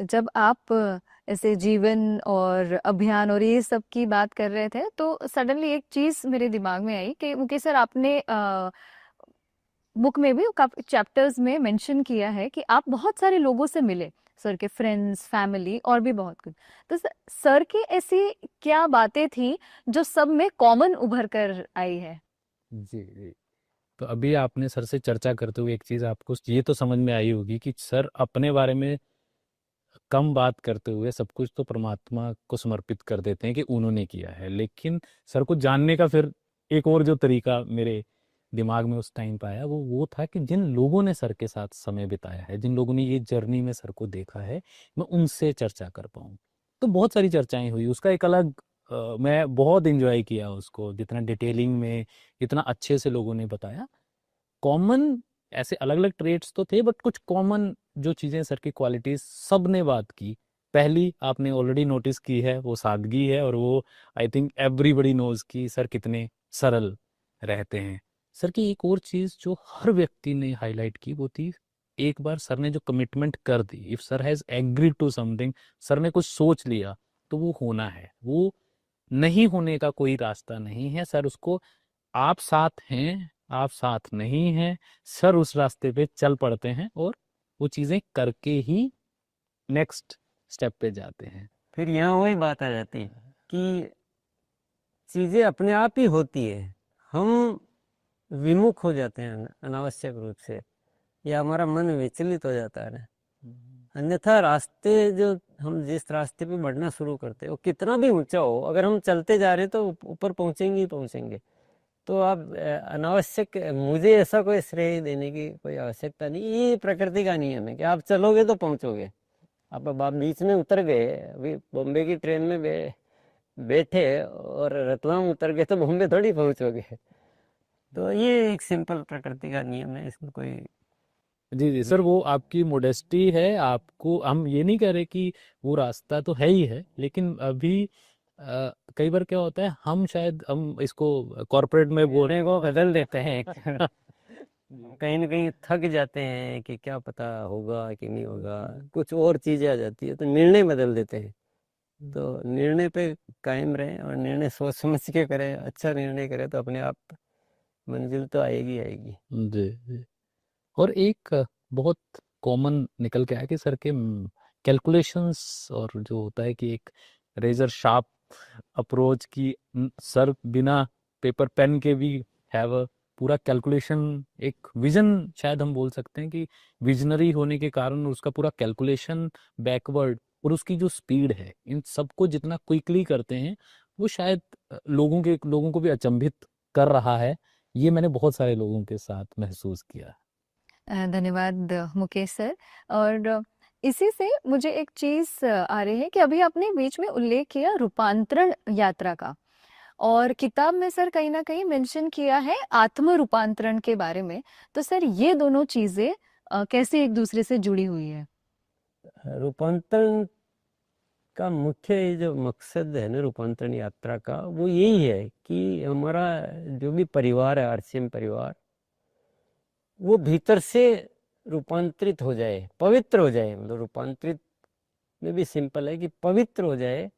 S1: जब आप ऐसे जीवन और अभियान और ये सब की बात कर रहे थे तो सडनली एक चीज मेरे दिमाग में आई कि मुकेश सर, आपने बुक में भी काफी चैप्टर्स में मेंशन किया है कि आप बहुत सारे लोगों से मिले, सर के फ्रेंड्स, फैमिली और भी बहुत कुछ। तो सर की ऐसी क्या बातें थी जो सब में कॉमन उभर कर आई है?
S2: जी जी। तो अभी आपने सर से चर्चा करते हुए एक चीज आपको ये तो समझ में आई होगी कि सर अपने बारे में कम बात करते हुए सब कुछ तो परमात्मा को समर्पित कर देते हैं कि उन्होंने किया है। लेकिन सर को जानने का फिर एक और जो तरीका मेरे दिमाग में उस टाइम पे आया वो था कि जिन लोगों ने सर के साथ समय बिताया है, जिन लोगों ने ये जर्नी में सर को देखा है, मैं उनसे चर्चा कर पाऊँ। तो बहुत सारी चर्चाएं हुई, उसका एक अलग मैं बहुत इंजॉय किया उसको, जितना डिटेलिंग में इतना अच्छे से लोगों ने बताया। कॉमन ऐसे अलग अलग ट्रेड्स तो थे, बट कुछ कॉमन जो चीज़ें सर की क्वालिटीज सब ने बात की। पहली आपने ऑलरेडी नोटिस की है, वो सादगी है, और वो आई थिंक एवरीबडी नोज कि सर कितने सरल रहते हैं। सर की एक और चीज़ जो हर व्यक्ति ने हाईलाइट की वो थी, एक बार सर ने जो कमिटमेंट कर दी, if sir has agreed to something, sir ने कुछ सोच लिया तो वो होना है, वो नहीं होने का कोई रास्ता नहीं है। सर उसको, आप साथ हैं, आप साथ नहीं हैं, सर उस रास्ते पे चल पड़ते हैं और वो चीजें करके ही नेक्स्ट स्टेप पे जाते हैं।
S3: फिर यहाँ वही बात आ जाती है कि चीजें अपने आप ही होती है, हम विमुख हो जाते हैं अनावश्यक रूप से, या हमारा मन विचलित हो जाता है। अन्यथा रास्ते जो हम जिस रास्ते पे बढ़ना शुरू करते हैं वो कितना भी ऊंचा हो, अगर हम चलते जा रहे तो ऊपर पहुंचेंगे ही पहुंचेंगे। तो आप अनावश्यक, मुझे ऐसा कोई श्रेय देने की कोई आवश्यकता नहीं, ये प्रकृति का नियम है कि आप चलोगे तो पहुंचोगे। आप बीच में उतर गए, अभी बॉम्बे की ट्रेन में बैठे और रतलाम उतर गए तो बॉम्बे थोड़ी पहुंचोगे। तो ये एक सिंपल प्रकृति का नियम है, इसमें कोई।
S2: जी जी सर, वो आपकी मोडेस्टी है। आपको हम ये नहीं कह रहे कि वो रास्ता तो है ही है, लेकिन अभी कई बार क्या होता है, हम शायद हम इसको कॉर्पोरेट में बोलने
S3: को बदल देते हैं कहीं ना कहीं थक जाते हैं कि क्या पता होगा कि नहीं होगा, कुछ और चीजें आ जाती है तो निर्णय बदल देते हैं। तो निर्णय पे कायम रहें और निर्णय सोच समझ के करें, अच्छा निर्णय करें तो अपने आप मंजिल तो आएगी आएगी।
S2: जी जी। और एक बहुत कॉमन निकल के आया कि सर के कैलकुलेशंस, और जो होता है कि एक रेजर शार्प अप्रोच की, सर बिना पेपर पेन के भी हैव अ पूरा कैलकुलेशन, एक विजन शायद हम बोल सकते हैं कि विजनरी होने के कारण उसका पूरा कैलकुलेशन बैकवर्ड, और उसकी जो स्पीड है इन सबको जितना क्विकली करते हैं वो शायद लोगों को भी अचंभित कर रहा है। ये मैंने बहुत सारे लोगों के साथ महसूस किया।
S1: धन्यवाद मुकेश सर। और इसी से मुझे एक चीज आ रही है कि अभी आपने बीच में उल्लेख किया रूपांतरण यात्रा का, और किताब में सर कहीं ना कहीं मेंशन किया है आत्म रूपांतरण के बारे में। तो सर ये दोनों चीजें कैसे एक दूसरे से जुड़ी हुई है?
S3: रूपांतरण का मुख्य ये जो मकसद है ना रूपांतरण यात्रा का, वो यही है कि हमारा जो भी परिवार है, आरसीएम परिवार, वो भीतर से रूपांतरित हो जाए, पवित्र हो जाए। मतलब रूपांतरित में भी सिंपल है कि पवित्र हो जाए,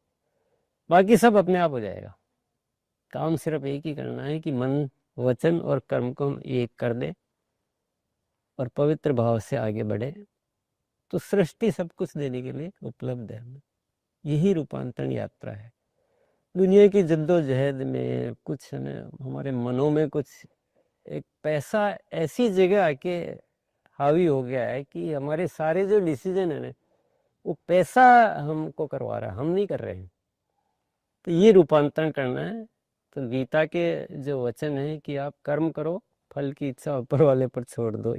S3: बाकी सब अपने आप हो जाएगा। काम सिर्फ एक ही करना है कि मन, वचन और कर्म को हम एक कर दे और पवित्र भाव से आगे बढ़े, तो सृष्टि सब कुछ देने के लिए उपलब्ध है हमें। यही रूपांतरण यात्रा है। दुनिया की जद्दोजहद में कुछ हमें, हमारे मनों में कुछ एक पैसा ऐसी जगह आके हावी हो गया है कि हमारे सारे जो डिसीजन है ना, वो पैसा हमको करवा रहा है, हम नहीं कर रहे हैं। तो ये रूपांतरण करना है। तो गीता के जो वचन है कि आप कर्म करो, फल की इच्छा ऊपर वाले पर छोड़ दो,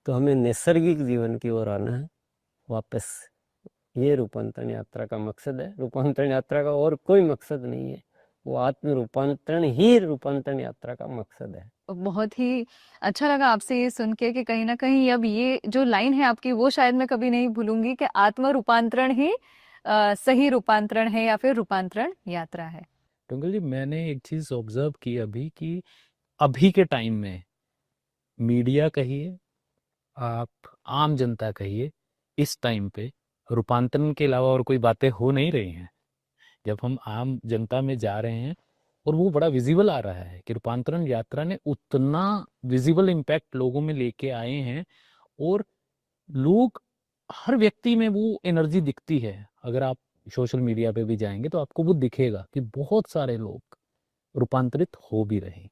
S3: तो हमें नैसर्गिक जीवन की ओर आना है वापस। ये रूपांतरण यात्रा का मकसद है। रूपांतरण यात्रा का और कोई मकसद नहीं है, वो आत्म रूपांतरण ही रूपांतरण यात्रा का मकसद है।
S1: बहुत ही अच्छा लगा आपसे ये सुन के कि कहीं ना कहीं अब ये जो लाइन है आपकी वो शायद मैं कभी नहीं भूलूंगी कि आत्म रूपांतरण ही सही रूपांतरण है या फिर रूपांतरण यात्रा है।
S2: ट्विंकल जी, मैंने एक चीज ऑब्जर्व की अभी कि अभी के टाइम में मीडिया कहिए, आप आम जनता कहिए, इस टाइम पे रूपांतरण के अलावा और कोई बातें हो नहीं रही हैं। जब हम आम जनता में जा रहे हैं और वो बड़ा विजिबल आ रहा है कि रूपांतरण यात्रा ने उतना विजिबल इम्पैक्ट लोगों में लेके आए हैं, और लोग, हर व्यक्ति में वो एनर्जी दिखती है। अगर आप सोशल मीडिया पे भी जाएंगे तो आपको वो दिखेगा कि बहुत सारे लोग रूपांतरित हो भी रहे हैं।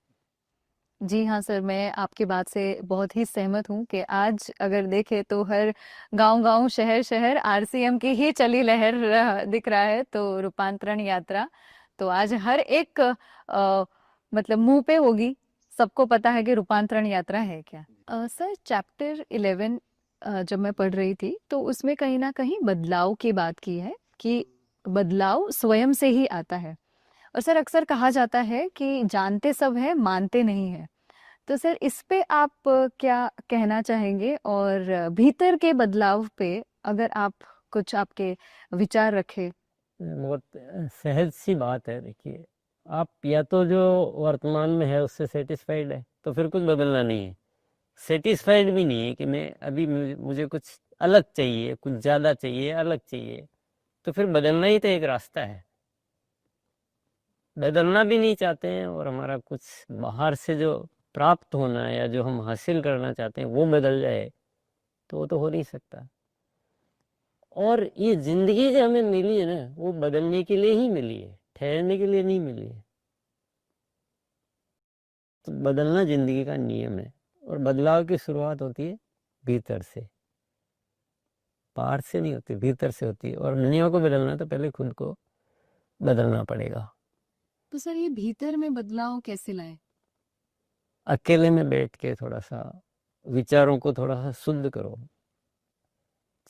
S1: जी हाँ सर, मैं आपकी बात से बहुत ही सहमत हूँ कि आज अगर देखें तो हर गांव-गांव, शहर-शहर आरसीएम की ही चली लहर दिख रहा है। तो रूपांतरण यात्रा तो आज हर एक मतलब मुंह पे होगी, सबको पता है कि रूपांतरण यात्रा है क्या। सर चैप्टर 11 जब मैं पढ़ रही थी तो उसमें कहीं ना कहीं बदलाव की बात की है कि बदलाव स्वयं से ही आता है। और सर अक्सर कहा जाता है कि जानते सब है, मानते नहीं है। तो सर इस पे आप क्या कहना चाहेंगे? और भीतर के बदलाव पे अगर आप कुछ आपके विचार रखें।
S3: बहुत सहज सी बात है। देखिए, आप या तो जो वर्तमान में है उससे सेटिस्फाइड है तो फिर कुछ बदलना नहीं है। सेटिस्फाइड भी नहीं है कि मैं अभी मुझे कुछ अलग चाहिए, कुछ ज़्यादा चाहिए, अलग चाहिए, तो फिर बदलना ही तो एक रास्ता है। बदलना भी नहीं चाहते हैं और हमारा कुछ बाहर से जो प्राप्त होना है या जो हम हासिल करना चाहते हैं वो बदल जाए, तो वो तो हो नहीं सकता। और ये जिंदगी जो हमें मिली है ना, वो बदलने के लिए ही मिली है, ठहरने के लिए नहीं मिली है। तो बदलना जिंदगी का नियम है, और बदलाव की शुरुआत होती है भीतर से, बाहर से नहीं होती, भीतर से होती है। और दुनिया को बदलना तो पहले खुद को बदलना पड़ेगा।
S1: तो सर ये भीतर में बदलाव कैसे लाए?
S3: अकेले में बैठ के थोड़ा सा विचारों को थोड़ा सा शुद्ध करो।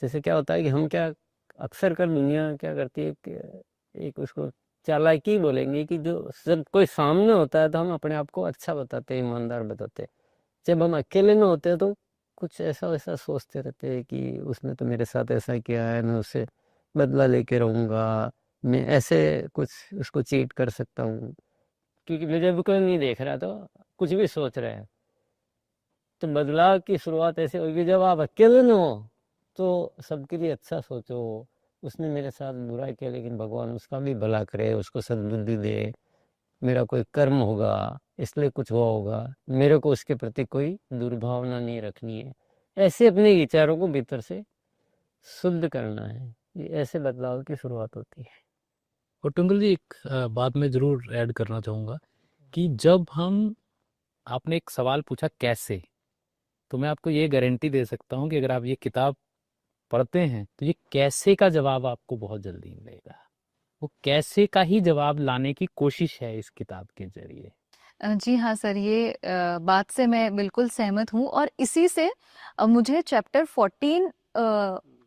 S3: जैसे क्या होता है कि हम क्या, अक्सर कर दुनिया क्या करती है कि एक उसको चालाकी बोलेंगे कि जो सब कोई सामने होता है तो हम अपने आप को अच्छा बताते हैं, ईमानदार बताते हैं। जब हम अकेले में होते हैं तो कुछ ऐसा वैसा सोचते रहते हैं कि उसने तो मेरे साथ ऐसा किया है, मैं उससे बदला लेके रहूंगा, मैं ऐसे कुछ उसको चीट कर सकता हूँ। क्योंकि मुझे भी कोई नहीं देख रहा तो कुछ भी सोच रहे हैं। तो बदलाव की शुरुआत ऐसे होगी जब आप अकेले न हो तो सबके लिए अच्छा सोचो। उसने मेरे साथ बुरा किया लेकिन भगवान उसका भी भला करे, उसको सद्बुद्धि दे, मेरा कोई कर्म होगा इसलिए कुछ हुआ होगा, मेरे को उसके प्रति कोई दुर्भावना नहीं रखनी है। ऐसे अपने विचारों को भीतर से शुद्ध करना है। ये ऐसे बदलाव की शुरुआत होती है।
S2: और ट्विंकल जी एक बात मैं ज़रूर ऐड करना चाहूँगा कि जब हम आपने एक सवाल पूछा कैसे, तो मैं आपको ये गारंटी दे सकता हूँ कि अगर आप ये किताब पढ़ते हैं तो ये कैसे का जवाब आपको बहुत जल्दी मिलेगा। वो कैसे का ही जवाब लाने की कोशिश है इस किताब के जरिए।
S1: जी हाँ सर, ये बात से मैं बिल्कुल सहमत हूँ और इसी से मुझे चैप्टर 14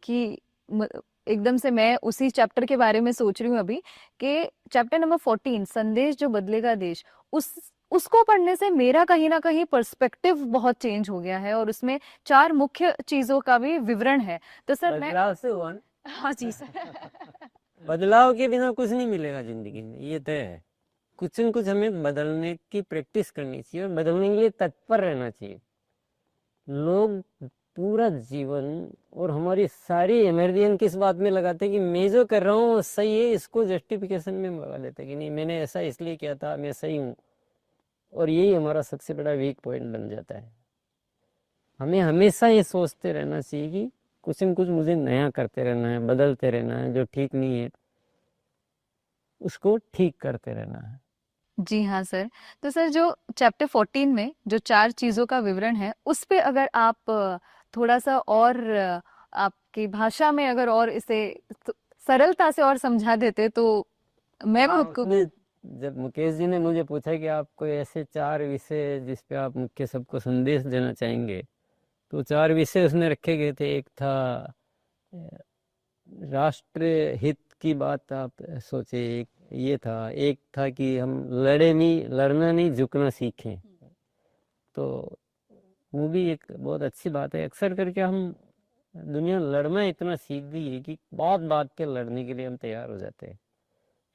S1: की एकदम से मैं उसी चैप्टर के बारे में सोच रही हूँ अभी कि चैप्टर नंबर 14 संदेश जो बदलेगा देश, उसको पढ़ने से मेरा कहीं ना कहीं पर्सपेक्टिव बहुत चेंज हो गया है और उसमें 4 मुख्य चीजों का भी विवरण है। तो सर मैं
S3: बदलाव से हुआ ना।
S1: हाँ जी सर
S3: बदलाव के बिना कुछ नहीं मिलेगा जिंदगी में, ये तय है। कुछ न कुछ हमें बदलने की प्रैक्टिस करनी चाहिए और बदलने के लिए तत्पर रहना चाहिए। लोग पूरा जीवन और हमारी सारी एनर्जी किस बात में लगाते हैं कि मैं जो कर रहा हूँ सही है, इसको जस्टिफिकेशन में लगा देते हैं कि नहीं मैंने ऐसा इसलिए किया था, मैं सही हूँ। और यही हमारा सबसे बड़ा वीक पॉइंट बन जाता है। हमें हमेशा ये सोचते रहना चाहिए कि कुछ न कुछ मुझे नया करते रहना है, बदलते रहना है, जो ठीक नहीं है उसको ठीक करते रहना है।
S1: जी हाँ सर। तो सर जो चैप्टर 14 में जो 4 चीजों का विवरण है उस पे अगर आप थोड़ा सा और आपकी भाषा में अगर और इसे सरलता से और समझा देते तो मैं
S3: हाँ,
S1: खुद को
S3: उसमें जब मुकेश जी ने मुझे पूछा कि आप कोई ऐसे 4 विषय जिस पे आप मुख्य सबको संदेश देना चाहेंगे, तो 4 विषय उसने रखे गए थे। एक था राष्ट्र हित की बात, आप सोचे, एक ये था, एक था कि हम लड़ना नहीं झुकना सीखें। तो वो भी एक बहुत अच्छी बात है। अक्सर करके हम दुनिया लड़ना इतना सीख गई है कि बात बात पे लड़ने के लिए हम तैयार हो जाते हैं।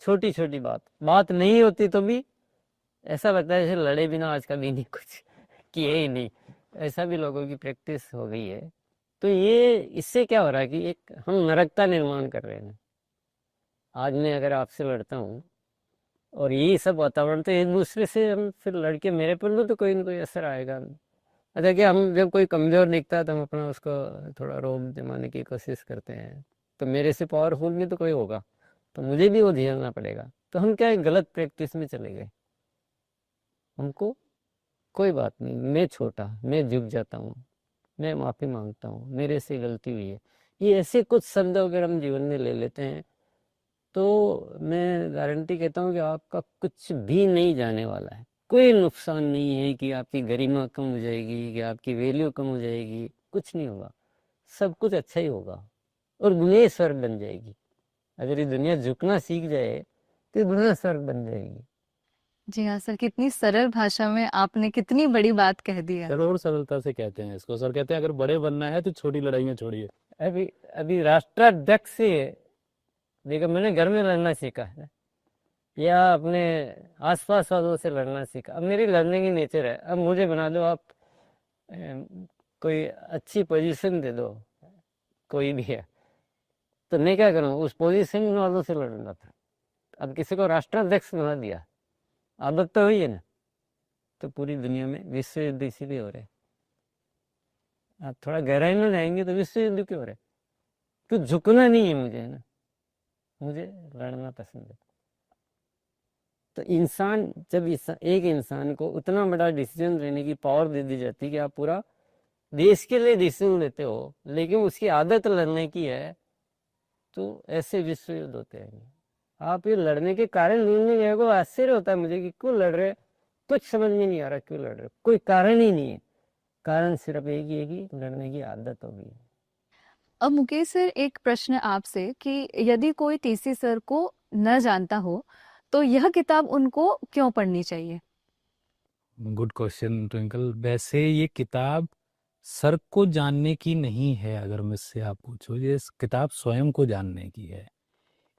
S3: छोटी छोटी बात नहीं होती तो भी ऐसा लगता है जैसे लड़े बिना आज का दिन ही कुछ किए ही नहीं। ऐसा भी लोगों की प्रैक्टिस हो गई है। तो ये इससे क्या हो रहा है कि एक हम नरकता निर्माण कर रहे हैं। आज मैं अगर आपसे लड़ता हूँ और यही सब वातावरण, तो एक दूसरे से हम फिर लड़के मेरे पर तो कोई ना कोई असर आएगा। अच्छा, कि हम जब कोई कमजोर दिखता है तो हम अपना उसको थोड़ा रोब जमाने की कोशिश करते हैं, तो मेरे से पावरफुल भी तो कोई होगा, तो मुझे भी वो झेलना पड़ेगा। तो हम क्या गलत प्रैक्टिस में चले गए। हमको कोई बात नहीं, मैं छोटा, मैं झुक जाता हूँ, मैं माफ़ी मांगता हूँ, मेरे से गलती हुई है, ये ऐसे कुछ शब्द अगर हम जीवन में ले लेते हैं तो मैं गारंटी कहता हूँ कि आपका कुछ भी नहीं जाने वाला है। कोई नुकसान नहीं है कि आपकी गरिमा कम हो जाएगी, कि आपकी वैल्यू कम हो जाएगी, कुछ नहीं होगा। सब कुछ अच्छा ही होगा और दुनिया स्वर्ग बन जाएगी। अगर ये दुनिया झुकना सीख जाए तो ये दुनिया स्वर्ग बन जाएगी।
S1: जी हाँ सर, कितनी सरल भाषा में आपने कितनी बड़ी बात कह दी है।
S2: सर और सरलता से कहते हैं इसको, सर कहते हैं अगर बड़े बनना है तो छोटी लड़ाइयाँ छोड़िए।
S3: अभी अभी राष्ट्राध्यक्ष से देखो, मैंने घर में लड़ना सीखा है या अपने आसपास वालों से लड़ना सीखा। अब मेरी लड़ने की नेचर है। अब मुझे बना दो आप कोई अच्छी पोजीशन दे दो, कोई भी है, तो मैं क्या करूँ, उस पोजीशन वालों से लड़ूंगा। था अब किसी को राष्ट्राध्यक्ष बना दिया, आदत तो हुई है ना, तो पूरी दुनिया में विश्व युद्ध इसीलिए हो रहे। आप थोड़ा गहराई में जाएंगे तो विश्व युद्ध क्यों हो रहे? तो झुकना नहीं है मुझे, है ना, मुझे लड़ना पसंद है। तो इंसान जब एक इंसान को उतना बड़ा डिसीजन लेने की पावर दे दी जाती है कि आप पूरा देश के लिए डिसीजन लेते हो, लेकिन उसकी आदत लड़ने की है, तो ऐसे विश्व युद्ध होते हैं। आप ये लड़ने के कारण ढूंढने गए को आश्चर्य होता है मुझे कि क्यों लड़ रहे, कुछ समझ में नहीं आ रहा क्यों लड़ रहे। कोई कारण ही नहीं है, कारण सिर्फ एक ही है कि लड़ने की आदत हो गई।
S1: अब मुकेश सर एक प्रश्न आपसे कि यदि कोई टीसी सर को न जानता हो तो यह किताब उनको क्यों पढ़नी चाहिए?
S2: Good question twinkle. वैसे ये किताब सर को जानने की नहीं है, अगर मुझसे आप पूछो, ये इस किताब स्वयं को जानने की है।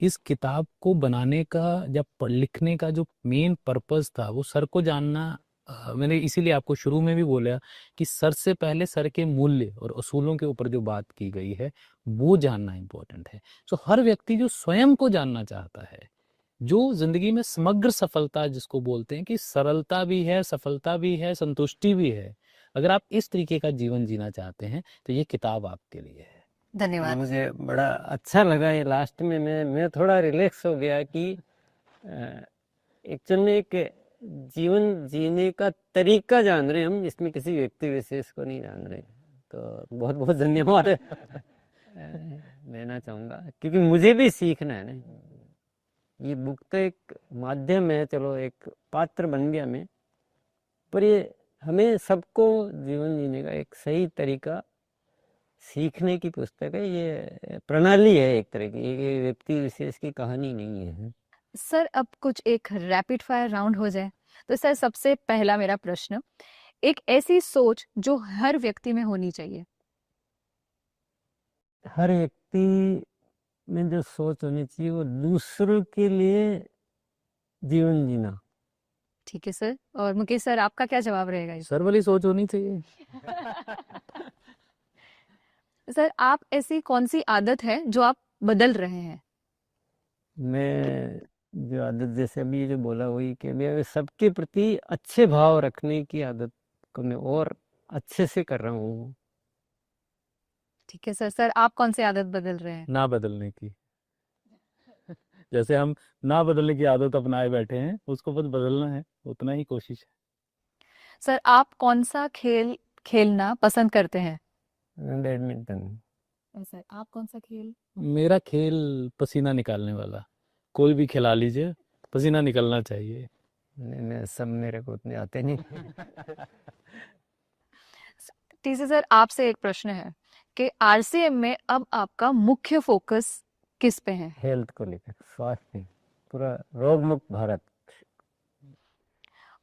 S2: इस किताब को बनाने का या लिखने का जो मेन पर्पस था वो सर को जानना मैंने इसीलिए आपको शुरू में भी बोला कि सर से पहले सर के मूल्य और असूलों के ऊपर जो बात की गई है वो जानना इम्पोर्टेंट है। सो हर व्यक्ति जो स्वयं को जानना चाहता है, जो जिंदगी में समग्र सफलता जिसको बोलते हैं कि सरलता भी है, सफलता भी है, संतुष्टि भी है, अगर आप इस तरीके का जीवन जीना चाहते हैं तो ये किताब आपके लिए है।
S1: धन्यवाद।
S3: मुझे बड़ा अच्छा लगा ये लास्ट में, मैं थोड़ा रिलैक्स हो गया कि एक्चुअल में एक जीवन जीने का तरीका जान रहे हैं हम, इसमें किसी व्यक्ति विशेष को नहीं जान रहे। तो बहुत बहुत धन्यवाद लेना चाहूँगा, क्योंकि मुझे भी सीखना है ना। ये बुक तो एक माध्यम है, चलो एक पात्र बन गया मैं, पर ये हमें सबको जीवन जीने का एक सही तरीका सीखने की पुस्तक है। ये प्रणाली है एक तरह की, ये व्यक्ति विशेष की कहानी नहीं है।
S1: सर अब कुछ एक रैपिड फायर राउंड हो जाए तो सर सबसे पहला मेरा प्रश्न, एक ऐसी सोच जो हर व्यक्ति में होनी चाहिए।
S3: हर व्यक्ति में जो सोच होनी चाहिए वो दूसरों के लिए जीवन जीना।
S1: ठीक है सर। और मुकेश सर आपका क्या जवाब रहेगा इस?
S2: सर वाली सोच होनी चाहिए।
S1: सर आप ऐसी कौन सी आदत है जो आप बदल रहे हैं?
S3: मैं जो आदत, जैसे अभी ये जो बोला वही, कि मैं सबके प्रति अच्छे भाव रखने की आदत को मैं और अच्छे से कर रहा हूँ।
S1: ठीक है सर। सर आप कौन सी आदत बदल रहे हैं?
S2: ना बदलने की। जैसे हम ना बदलने की आदत अपनाए बैठे हैं, उसको बस बदलना है, उतना ही कोशिश है।
S1: सर आप कौन सा खेल खेलना पसंद करते हैं?
S3: बैडमिंटन।
S1: सर आप कौन सा खेल?
S2: मेरा खेल पसीना निकालने वाला, कोई भी खिला लीजिए, पसीना निकलना चाहिए।
S3: मैं सब मेरे को उतने आते नहीं।
S1: टीसी सर आपसे एक प्रश्न है कि आरसीएम में अब आपका मुख्य फोकस किस पे है?
S3: हेल्थ को लेकर, स्वास्थ्य, पूरा रोग मुक्त भारत।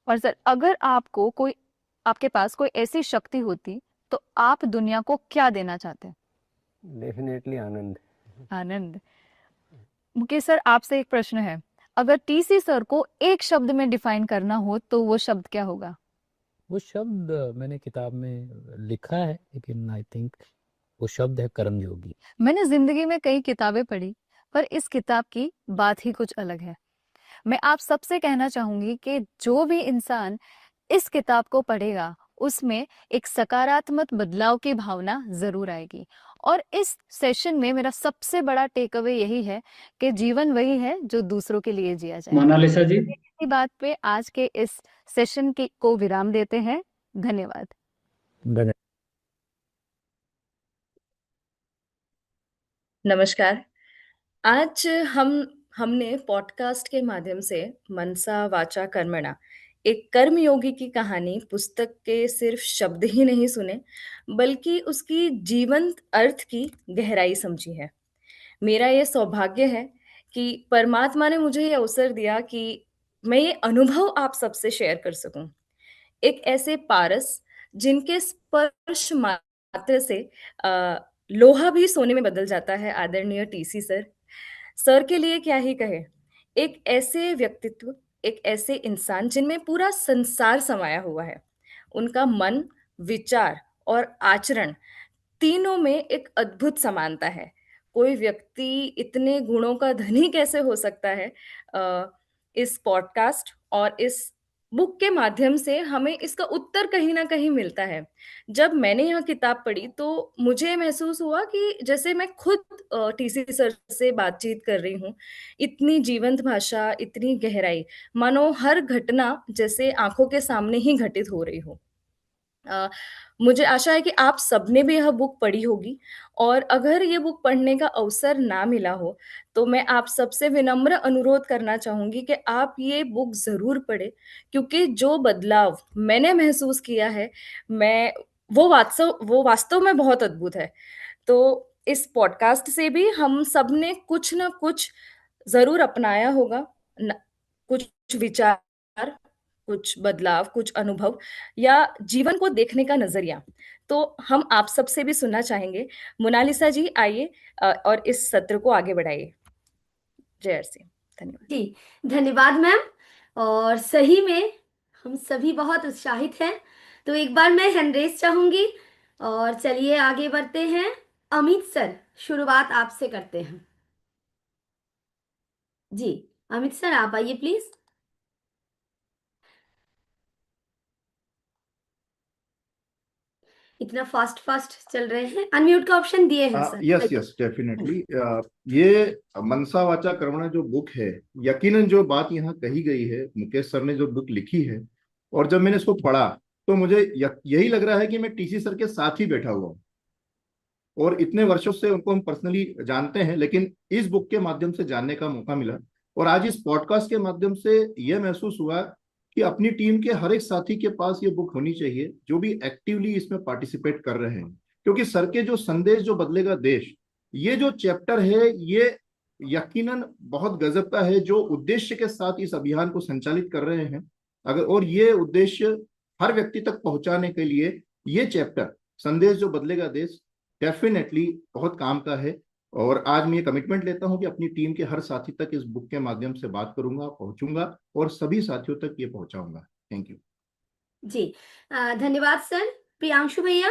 S1: और सर अगर आपको कोई, आपके पास कोई ऐसी शक्ति होती तो आप दुनिया को क्या देना चाहते हैं?
S3: डेफिनेटली आनंद।
S1: आनंद। मुकेश सर आपसे एक प्रश्न है, अगर टीसी सर को एक शब्द में डिफाइन करना हो तो वो शब्द क्या होगा?
S2: वो शब्द मैंने किताब में लिखा है, लेकिन आई थिंक वो शब्द है कर्मयोगी।
S1: मैंने जिंदगी में कई किताबें पढ़ी पर इस किताब की बात ही कुछ अलग है। मैं आप सबसे कहना चाहूंगी कि जो भी इंसान इस किताब को पढ़ेगा उसमें एक सकारात्मक बदलाव की भावना जरूर आएगी। और इस सेशन में मेरा सबसे बड़ा टेक अवे यही है कि जीवन वही है जो दूसरों के लिए जिया जाए।
S4: मोनालिसा जी,
S1: इसी बात पे आज के इस सेशन को विराम देते हैं। धन्यवाद।
S2: धन्यवाद।
S1: नमस्कार। आज हमने पॉडकास्ट के माध्यम से मनसा वाचा कर्मणा, एक कर्मयोगी की कहानी पुस्तक के सिर्फ शब्द ही नहीं सुने बल्कि उसकी जीवंत अर्थ की गहराई समझी है। मेरा ये सौभाग्य है कि परमात्मा ने मुझे ये अवसर दिया कि मैं ये अनुभव आप सबसे शेयर कर सकूं। एक ऐसे पारस जिनके स्पर्श मात्र से लोहा भी सोने में बदल जाता है, आदरणीय टीसी सर। सर के लिए क्या ही कहे। एक ऐसे व्यक्तित्व, एक ऐसे इंसान जिनमें पूरा संसार समाया हुआ है। उनका मन, विचार और आचरण तीनों में एक अद्भुत समानता है। कोई व्यक्ति इतने गुणों का धनी कैसे हो सकता है? अ, इस पॉडकास्ट और इस बुक के माध्यम से हमें इसका उत्तर कहीं न कहीं मिलता है। जब मैंने यह किताब पढ़ी तो मुझे महसूस हुआ कि जैसे मैं खुद टीसी सर से बातचीत कर रही हूँ। इतनी जीवंत भाषा, इतनी गहराई, मानो हर घटना जैसे आँखों के सामने ही घटित हो रही हो। अ, मुझे आशा है कि आप सबने भी यह बुक पढ़ी होगी और अगर ये बुक पढ़ने का अवसर ना मिला हो, तो मैं आप सबसे विनम्र अनुरोध करना चाहूँगी कि आप ये बुक ज़रूर पढ़ें, क्योंकि जो बदलाव मैंने महसूस किया है, मैं वो वास्तव में बहुत अद्भुत है। तो इस पॉडकास्ट से भी हम सबने कुछ न कुछ ज़रूर अपनाया होगा, न कुछ विचार, कुछ बदलाव, कुछ अनुभव या जीवन को देखने का नज़रिया। तो हम आप सबसे भी सुनना चाहेंगे। मोनालिसा जी आइए और इस सत्र को आगे बढ़ाइए। जय अर्सी। धन्यवाद।
S5: जी, धन्यवाद मैम। और सही में
S4: हम सभी बहुत उत्साहित हैं। तो एक बार मैं हैंड रेस चाहूंगी और चलिए आगे बढ़ते हैं। अमित सर, शुरुआत आपसे करते हैं। जी, अमित सर आप आइए प्लीज। इतना फास्ट फास्ट चल रहे हैं, अनम्यूट का ऑप्शन दिए हैं सर।
S5: Yes yes definitely. ये मनसा वाचा कर्मणा जो बुक है, यकीनन जो बात यहाँ कही गई है, मुकेश सर ने जो बुक लिखी है, और जब मैंने इसको पढ़ा तो मुझे यही लग रहा है कि मैं टीसी सर के साथ ही बैठा हुआ हूँ। और इतने वर्षों से उनको हम पर्सनली जानते हैं, लेकिन इस बुक के माध्यम से जानने का मौका मिला। और आज इस पॉडकास्ट के माध्यम से यह महसूस हुआ कि अपनी टीम के हर एक साथी के पास ये बुक होनी चाहिए जो भी एक्टिवली इसमें पार्टिसिपेट कर रहे हैं। क्योंकि सर के जो संदेश जो बदलेगा देश, ये जो चैप्टर है, ये यकीनन बहुत गजब का है, जो उद्देश्य के साथ इस अभियान को संचालित कर रहे हैं। अगर और ये उद्देश्य हर व्यक्ति तक पहुंचाने के लिए ये चैप्टर संदेश जो बदलेगा देश डेफिनेटली बहुत काम का है। और आज मैं ये कमिटमेंट लेता हूं कि अपनी टीम के हर साथी तक इस बुक के माध्यम से बात करूंगा, पहुंचूंगा और सभी साथियों तक ये पहुंचाऊंगा। थैंक यू
S4: जी। धन्यवाद सर। प्रियांशु भैया।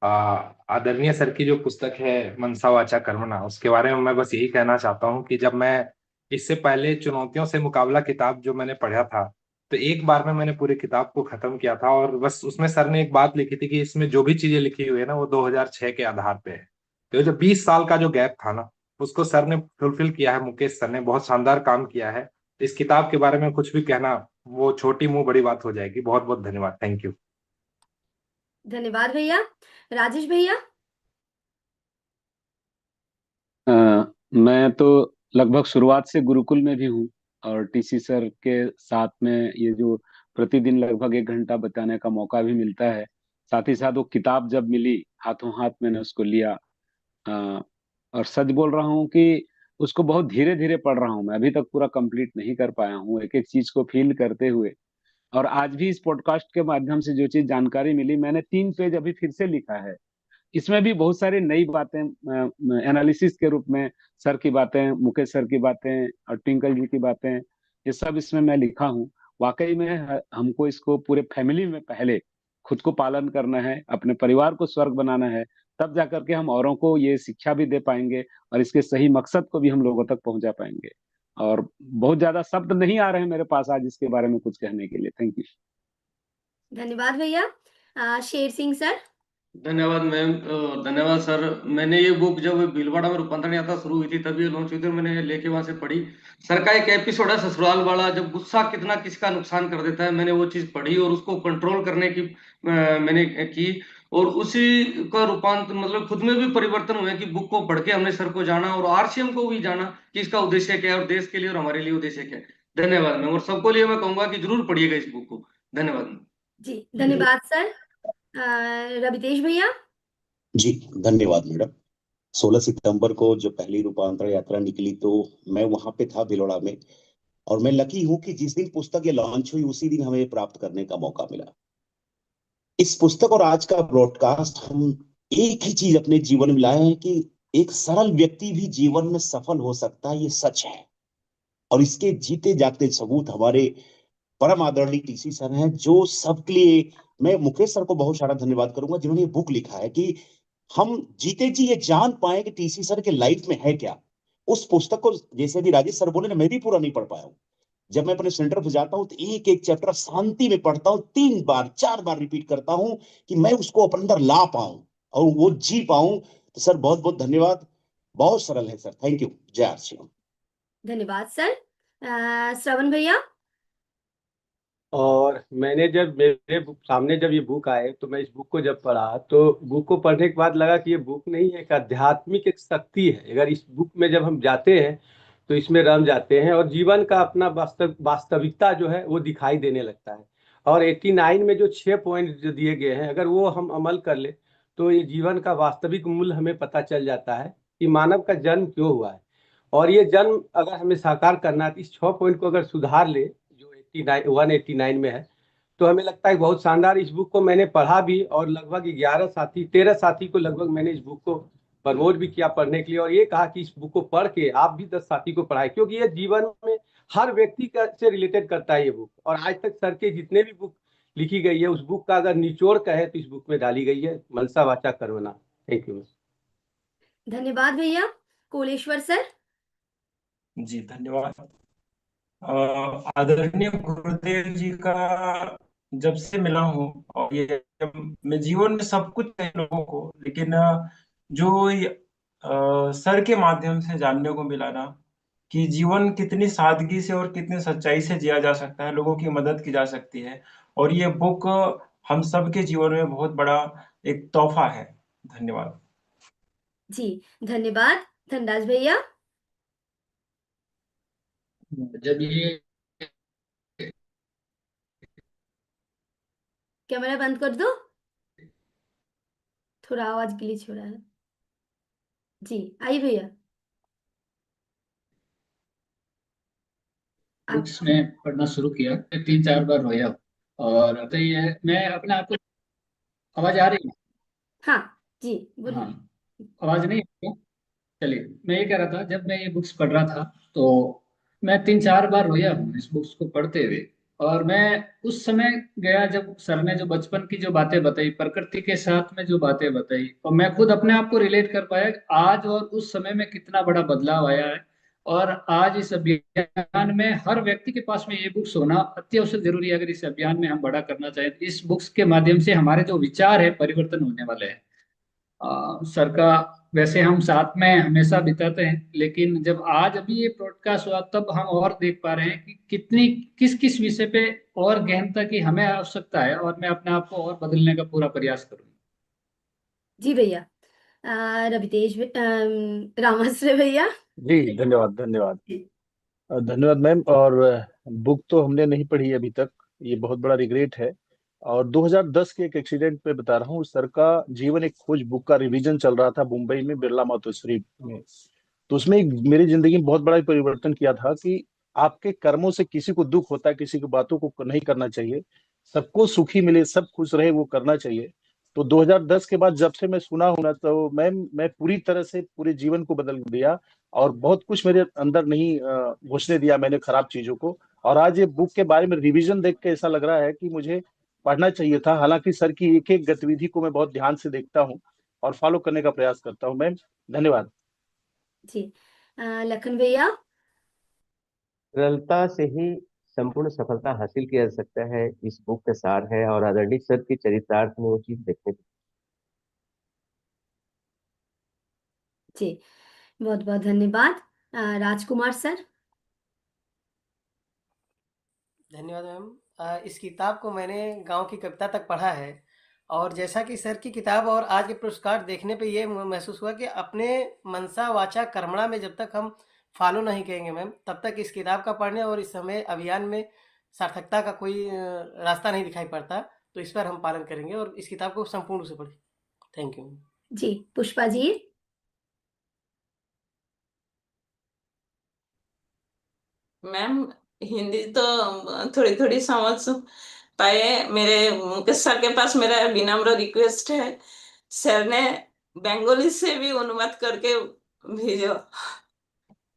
S6: आदरणीय सर की जो पुस्तक है मनसा वाचा कर्मणा, उसके बारे में मैं बस यही कहना चाहता हूँ कि जब मैं इससे पहले चुनौतियों से मुकाबला किताब जो मैंने पढ़ा था, तो एक बार में मैंने पूरी किताब को खत्म किया था। और बस उसमें सर ने एक बात लिखी थी कि इसमें जो भी चीजें लिखी हुई है ना, वो 2006 के आधार पे है। तो जो 20 साल का जो गैप था ना, उसको सर ने फुलफिल किया है। मुकेश सर ने बहुत शानदार काम किया है। इस किताब के बारे में कुछ भी कहना वो छोटी मुंह बड़ी बात हो जाएगी। बहुत बहुत धन्यवाद। Thank you.
S4: धन्यवाद भैया। राजेश भैया।
S7: मैं तो लगभग शुरुआत से गुरुकुल में भी हूँ, और टीसी सर के साथ में ये जो प्रतिदिन लगभग 1 घंटा बताने का मौका भी मिलता है। साथ ही साथ वो किताब जब मिली हाथों हाथ मैंने उसको लिया। अ, और सच बोल रहा हूँ कि उसको बहुत धीरे धीरे पढ़ रहा हूँ मैं, अभी तक पूरा कंप्लीट नहीं कर पाया हूँ एक एक चीज को फील करते हुए। और आज भी इस पॉडकास्ट के माध्यम से जो चीज जानकारी मिली, मैंने 3 पेज अभी फिर से लिखा है। इसमें भी बहुत सारी नई बातें एनालिसिस के रूप में, सर की बातें, मुकेश सर की बातें और ट्विंकल जी की बातें, ये सब इसमें मैं लिखा हूँ। वाकई में हमको इसको पूरे फैमिली में पहले खुद को पालन करना है, अपने परिवार को स्वर्ग बनाना है, तब जाकर के हम औरों को ये शिक्षा भी दे पाएंगे और इसके सही मकसद को भी हम लोगों तक पहुंचा पाएंगे। और बहुत ज्यादा शब्द नहीं आ रहे हैं मेरे पास आज इसके बारे में कुछ कहने के लिए। Thank you.
S4: धन्यवाद भैया। शेर सिंह सर।
S8: धन्यवाद मैम। धन्यवाद सर। मैंने ये बुक जब भीलवाड़ा में रूपांतरण यात्रा शुरू हुई थी तभी लॉन्च हुई थी, मैंने लेके वहां से पढ़ी। सर का एक एपिसोड है ससुराल वाला, जब गुस्सा कितना किसका नुकसान कर देता है, मैंने वो चीज पढ़ी और उसको कंट्रोल करने की मैंने की। और उसी का रूपांतर मतलब खुद में भी परिवर्तन हुए कि बुक को पढ़ के हमने सर को जाना और आरसीएम को भी जाना कि इसका उद्देश्य क्या है और देश के लिए और हमारे लिए उद्देश्य क्या है। धन्यवाद मैम। और सबको लिए मैं कहूंगा कि जरूर पढ़िएगा इस बुक को। धन्यवाद मैम।
S4: जी धन्यवाद सर। रवितेश भैया।
S9: जी धन्यवाद मैडम। 16 सितंबर को जब पहली रूपांतरण यात्रा निकली तो मैं वहां पे था भिलवाड़ा में, और मैं लकी हूं कि जिस दिन पुस्तक ये लॉन्च हुई उसी दिन हमें प्राप्त करने का मौका मिला। इस पुस्तक और आज का ब्रॉडकास्ट हम एक ही चीज अपने जीवन में लाए हैं कि एक सरल व्यक्ति भी जीवन में सफल हो सकता है, ये सच है। और इसके जीते जागते सबूत हमारे परम आदरणीय टीसी सर हैं, जो सबके लिए मैं मुकेश सर को बहुत सारा धन्यवाद करूंगा जिन्होंने ये बुक लिखा है कि हम जीते जी ये जान पाए कि टीसी सर के लाइफ में है क्या। उस पुस्तक को जैसे भी राजेश सर बोले ना, मैं भी पूरा नहीं पढ़ पाया हूँ। जब मैं अपने सेंटर पर जाता हूँ तो एक एक चैप्टर शांति में पढ़ता हूँ, 3 बार 4 बार रिपीट करता हूँ कि मैं उसको अपने अंदर ला पाऊं और वो जी पाऊं। तो सर बहुत बहुत धन्यवाद, बहुत सरल है सर। Thank you. जय आरसीएम।
S4: धन्यवाद सर। श्रवण भैया।
S10: और मैंने जब मेरे सामने जब ये बुक आए तो मैं इस बुक को जब पढ़ा तो बुक को पढ़ने के बाद लगा कि ये बुक नहीं है, एक आध्यात्मिक एक शक्ति है। अगर इस बुक में जब हम जाते हैं तो इसमें रम जाते हैं और जीवन का अपना वास्तविकता जो है वो दिखाई देने लगता है। और 89 में जो 6 पॉइंट जो दिए गए हैं, अगर वो हम अमल कर ले तो ये जीवन का वास्तविक मूल्य हमें पता चल जाता है कि मानव का जन्म क्यों हुआ है। और ये जन्म अगर हमें साकार करना है तो इस 6 पॉइंट को अगर सुधार ले जो 189 में है, तो हमें लगता है बहुत शानदार। इस बुक को मैंने पढ़ा भी और लगभग 13 साथी को लगभग मैंने इस बुक को प्रमोट भी किया पढ़ने के लिए, और ये कहा कि इस बुक को पढ़ के आप भी 10 साथी को पढ़ाए, क्योंकि ये जीवन में हर व्यक्ति का से रिलेटेड करता है ये बुक। और आज तक सर के जितने भी बुक लिखी गई है, उस बुक का अगर निचोड़ कहे तो इस बुक में डाली गई है, मनसा वाचा कर्मणा। Thank you.
S4: धन्यवाद भैया। कोलेश्वर सर।
S11: जी धन्यवाद। आदरणीय गुरुदेव जी का जब से मिला हूँ, और ये मैं जीवन में सब कुछ है लोगों को, लेकिन जो सर के माध्यम से जानने को मिला ना, कि जीवन कितनी सादगी से और कितनी सच्चाई से जिया जा सकता है, लोगों की मदद की जा सकती है, और ये बुक हम सब के जीवन में बहुत बड़ा एक तोहफा है। धन्यवाद।
S4: जी धन्यवाद। धनराज भैया।
S12: जब ये
S4: कैमरा बंद कर दो, थोड़ा आवाज ग्लिच हो रहा है। जी आइए भैया। आप
S12: बुक्स में पढ़ना शुरू किया, मैं 3-4 बार रोया हूँ। और तो ये मैं अपने आप को, आवाज आ रही है?
S4: हाँ जी
S12: हाँ,
S4: बोलिए।
S12: आवाज नहीं आ रही? चलिए, मैं ये कह रहा था, जब मैं ये बुक्स पढ़ रहा था तो मैं 3-4 बार रोया हूँ इस बुक्स को पढ़ते हुए। और मैं उस समय गया जब सर ने जो बचपन की जो बातें बताई, प्रकृति के साथ में जो बातें बताई, और मैं खुद अपने आप को रिलेट कर पाया कि आज और उस समय में कितना बड़ा बदलाव आया है। और आज इस अभियान में हर व्यक्ति के पास में ये बुक्स होना अत्यावश्यक जरूरी है, अगर इस अभियान में हम बड़ा करना चाहें तो। इस बुक्स के माध्यम से हमारे जो विचार है परिवर्तन होने वाले हैं। सर का वैसे हम साथ में हमेशा बिताते हैं, लेकिन जब आज अभी ये पॉडकास्ट हुआ तब हम और देख पा रहे हैं कि कितनी किस किस विषय पे और गहनता की हमें आवश्यकता है, और मैं अपने आप को और बदलने का पूरा प्रयास करूंगा।
S4: जी भैया। रवितेज रामाश्रय भैया।
S13: जी धन्यवाद धन्यवाद। धन्यवाद मैम। और बुक तो हमने नहीं पढ़ी अभी तक, ये बहुत बड़ा रिग्रेट है। और 2010 के एक एक्सीडेंट पे बता रहा हूँ, सर का जीवन एक खोज बुक का रिवीजन चल रहा था मुंबई में बिरला मातोश्री में। तो उसमें मेरी जिंदगी में बहुत बड़ा परिवर्तन किया था कि आपके कर्मों से किसी को दुख होता है, किसी की बातों को नहीं करना चाहिए, सबको सुखी मिले, सब खुश रहे, वो करना चाहिए। तो 2010 के बाद जब से मैं सुना हूं ना, तो मैं पूरी तरह से पूरे जीवन को बदल दिया। और बहुत कुछ मेरे अंदर नहीं घुसने दिया मैंने खराब चीजों को। और आज ये बुक के बारे में रिवीजन देख के ऐसा लग रहा है कि मुझे पढ़ना चाहिए था। हालांकि सर की एक एक गतिविधि को मैं बहुत ध्यान से देखता हूँ और फॉलो करने का प्रयास करता हूँ। मैम धन्यवाद।
S4: जी लखन भैया।
S14: सरलता से ही संपूर्ण सफलता हासिल किया जा सकता है, इस बुक का सार है। और आदरणीय सर के चरितार्थ में वो चीज देखने को।
S4: जी बहुत बहुत धन्यवाद। राजकुमार सर।
S15: धन्यवाद मैम। इस किताब को मैंने गांव की कविता तक पढ़ा है, और जैसा कि सर की किताब और आज के पुरस्कार देखने पे ये महसूस हुआ कि अपने मनसा वाचा कर्मणा में जब तक हम फॉलो नहीं करेंगे मैम, तब तक इस किताब का पढ़ने और इस समय अभियान में सार्थकता का कोई रास्ता नहीं दिखाई पड़ता। तो इस पर हम पालन करेंगे और इस किताब को संपूर्ण रूप से पढ़ें। Thank you.
S4: Ji Pushpa ji.
S16: Ma'am Hindi तो थोड़ी थोड़ी समझ पाए। मेरे मुकेश सर के पास मेरा विनम्र रिक्वेस्ट है, सर ने बंगाली से भी अनुवाद करके भेजो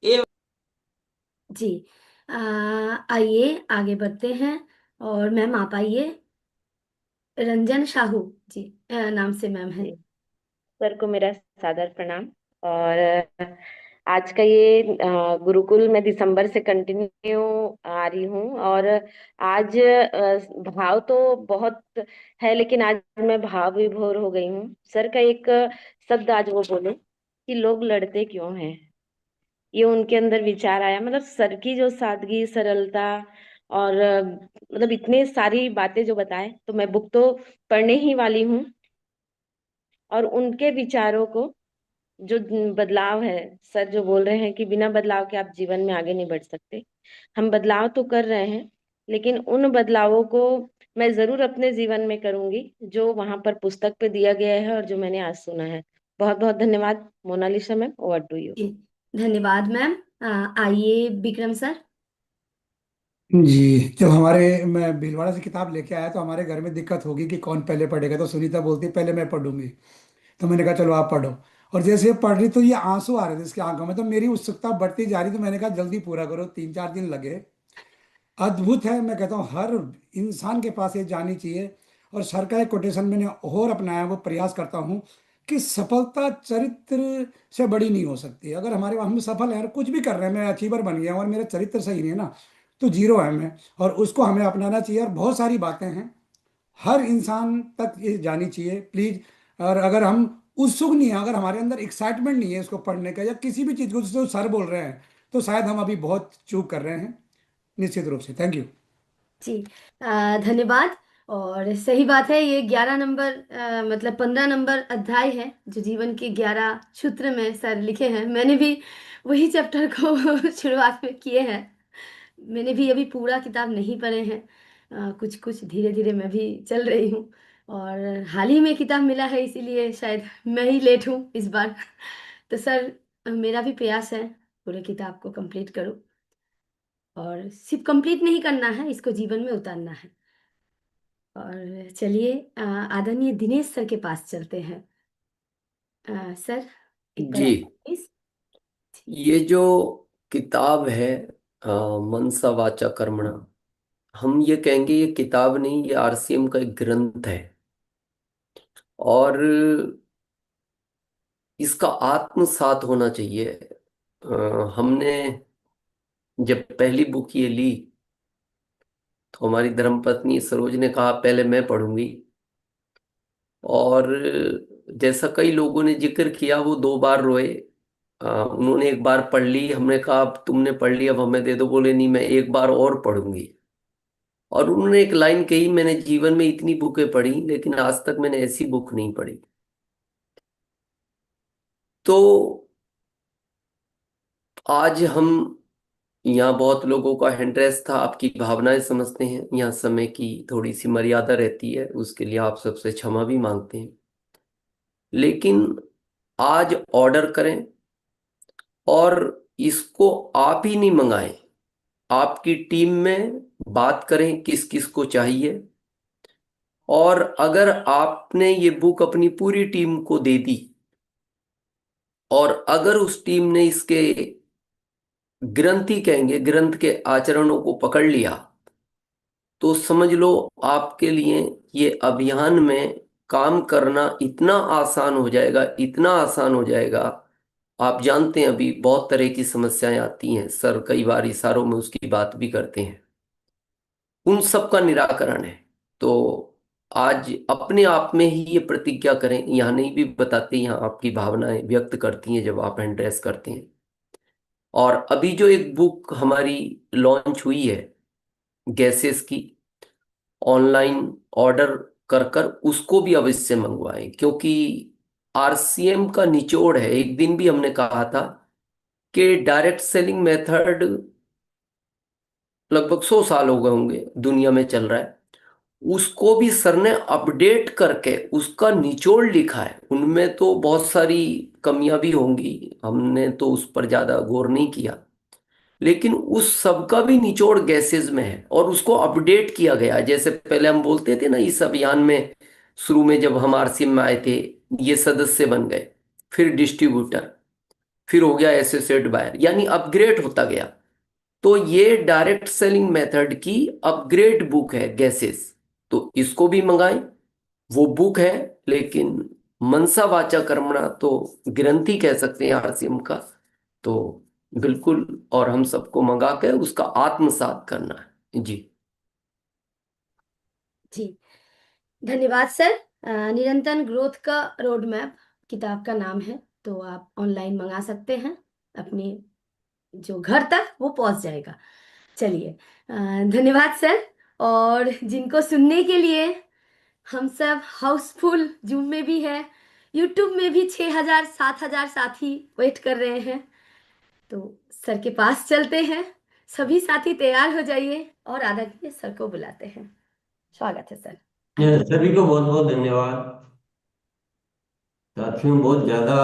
S16: ये।
S4: जी आइए आगे बढ़ते हैं। और मैम आप आइए। रंजन साहू जी नाम से मैम है।
S17: सर को मेरा सादर प्रणाम। और आज का ये गुरुकुल में दिसंबर से कंटिन्यू आ रही हूँ, और आज भाव तो बहुत है, लेकिन आज मैं भाव विभोर हो गई हूँ। सर का एक शब्द आज वो बोले कि लोग लड़ते क्यों हैं, ये उनके अंदर विचार आया। मतलब सर की जो सादगी सरलता और मतलब इतने सारी बातें जो बताए, तो मैं बुक तो पढ़ने ही वाली हूँ। और उनके विचारों को जो बदलाव है, सर जो बोल रहे हैं कि बिना बदलाव के आप जीवन में आगे नहीं बढ़ सकते। हम बदलाव तो कर रहे हैं, लेकिन उन बदलावों को मैं जरूर अपने जीवन में करूंगी जो वहां पर पुस्तक पे दिया गया है और जो मैंने आज सुना है। बहुत बहुत धन्यवाद। Monalisa ma'am, over to you.
S4: धन्यवाद मैम। आइए विक्रम सर।
S18: जी जब मैं भीलवाड़ा से किताब लेके आया तो हमारे घर में दिक्कत होगी कि कौन पहले पढ़ेगा, तो सुनीता बोलती पहले मैं पढ़ूंगी। तो मैंने कहा चलो आप पढ़ो। और जैसे ये पढ़ रही तो ये आंसू आ रहे थे इसकी आंखों में, तो मेरी उत्सुकता बढ़ती जा रही, तो मैंने कहा जल्दी पूरा करो, 3-4 दिन लगे। अद्भुत है, मैं कहता हूँ हर इंसान के पास ये जानी चाहिए। और सर का एक कोटेशन मैंने और अपनाया, वो प्रयास करता हूँ कि सफलता चरित्र से बड़ी नहीं हो सकती। अगर हमारे हम सफल हैं, कुछ भी कर रहे हैं, मैं अचीवर बन गया हूं और मेरा चरित्र सही नहीं है ना, तो जीरो है मैं। और उसको हमें अपनाना चाहिए। और बहुत सारी बातें हैं, हर इंसान तक ये जानी चाहिए प्लीज। और अगर हम उत्सुक नहीं है, अगर हमारे अंदर एक्साइटमेंट नहीं है इसको पढ़ने का या किसी भी चीज़ को, जिसको सर बोल रहे हैं, तो शायद हम अभी बहुत चूक कर रहे हैं। निश्चित रूप से थैंक यू।
S4: जी, धन्यवाद। और सही बात है, ये 11 नंबर मतलब 15 नंबर अध्याय है जो जीवन के 11 सूत्र में सर लिखे हैं। मैंने भी वही चैप्टर को शुरुआत में किए हैं। मैंने भी अभी पूरा किताब नहीं पढ़े हैं, कुछ कुछ धीरे धीरे मैं भी चल रही हूँ। और हाल ही में किताब मिला है, इसीलिए शायद मैं ही लेट हूँ इस बार। तो सर, मेरा भी प्रयास है पूरे किताब को कंप्लीट करूँ, और सिर्फ कंप्लीट नहीं करना है, इसको जीवन में उतारना है। और चलिए, आदरणीय दिनेश सर के पास चलते हैं। सर, एक
S19: जी,
S4: पैराग्राफ प्लीज।
S19: ये जो किताब है मनसा वाचा कर्मणा, हम ये कहेंगे ये किताब नहीं, ये आरसीएम का एक ग्रंथ है। और इसका आत्मसात होना चाहिए। हमने जब पहली बुक ये ली तो हमारी धर्मपत्नी सरोज ने कहा पहले मैं पढ़ूंगी। और जैसा कई लोगों ने जिक्र किया, वो 2 बार रोए। उन्होंने एक बार पढ़ ली, हमने कहा अब तुमने पढ़ ली अब हमें दे दो, बोले नहीं मैं एक बार और पढ़ूंगी। और उन्होंने एक लाइन कही, मैंने जीवन में इतनी बुकें पढ़ी लेकिन आज तक मैंने ऐसी बुक नहीं पढ़ी। तो आज हम यहाँ बहुत लोगों का इंटरेस्ट था, आपकी भावनाएं समझते हैं, यहाँ समय की थोड़ी सी मर्यादा रहती है, उसके लिए आप सबसे क्षमा भी मांगते हैं। लेकिन आज ऑर्डर करें और इसको आप ही नहीं मंगाएं, आपकी टीम में बात करें किस किस को चाहिए। और अगर आपने ये बुक अपनी पूरी टीम को दे दी और अगर उस टीम ने इसके ग्रंथ ही कहेंगे, ग्रंथ के आचरणों को पकड़ लिया, तो समझ लो आपके लिए ये अभियान में काम करना इतना आसान हो जाएगा, इतना आसान हो जाएगा। आप जानते हैं अभी बहुत तरह की समस्याएं आती हैं, सर कई बार इशारों में उसकी बात भी करते हैं, उन सब का निराकरण है। तो आज अपने आप में ही ये प्रतिज्ञा करें, यहाँ नहीं भी बताते, यहाँ आपकी भावनाएं व्यक्त करती हैं जब आप एंड्रेस करते हैं। और अभी जो एक बुक हमारी लॉन्च हुई है गैसेस की, ऑनलाइन ऑर्डर कर कर उसको भी अवश्य मंगवाएं, क्योंकि आरसीएम का निचोड़ है। एक दिन भी हमने कहा था कि डायरेक्ट सेलिंग मेथड लगभग 100 साल हो गए होंगे दुनिया में चल रहा है, उसको भी सर ने अपडेट करके उसका निचोड़ लिखा है। उनमें तो बहुत सारी कमियां भी होंगी, हमने तो उस पर ज्यादा गौर नहीं किया, लेकिन उस सब का भी निचोड़ गैसेस में है और उसको अपडेट किया गया है। जैसे पहले हम बोलते थे ना, इस अभियान में शुरू में जब हम आरसीएम में आए थे, ये सदस्य बन गए, फिर डिस्ट्रीब्यूटर, फिर हो गया एसोसिएट बायर, यानी अपग्रेड होता गया। तो ये डायरेक्ट सेलिंग मेथड की अपग्रेड बुक है गैसेस, तो इसको भी मंगाएं। वो बुक है, लेकिन मनसा वाचा कर्मणा तो ग्रंथि कह सकते हैं आरसीएम का, तो बिल्कुल। और हम सबको मंगा के उसका आत्मसात करना है जी।
S4: जी, धन्यवाद सर। निरंतर ग्रोथ का रोड मैप किताब का नाम है, तो आप ऑनलाइन मंगा सकते हैं, अपने जो घर तक वो पहुंच जाएगा। चलिए, धन्यवाद सर। और जिनको सुनने के लिए हम सब हाउसफुल, जूम में भी है, यूट्यूब में भी 6,000 7,000 साथी वेट कर रहे हैं, तो सर के पास चलते हैं। सभी साथी तैयार हो जाइए और आदरणीय सर को बुलाते हैं। स्वागत है सर।
S20: सभी को बहुत बहुत धन्यवाद। साथियों, बहुत ज्यादा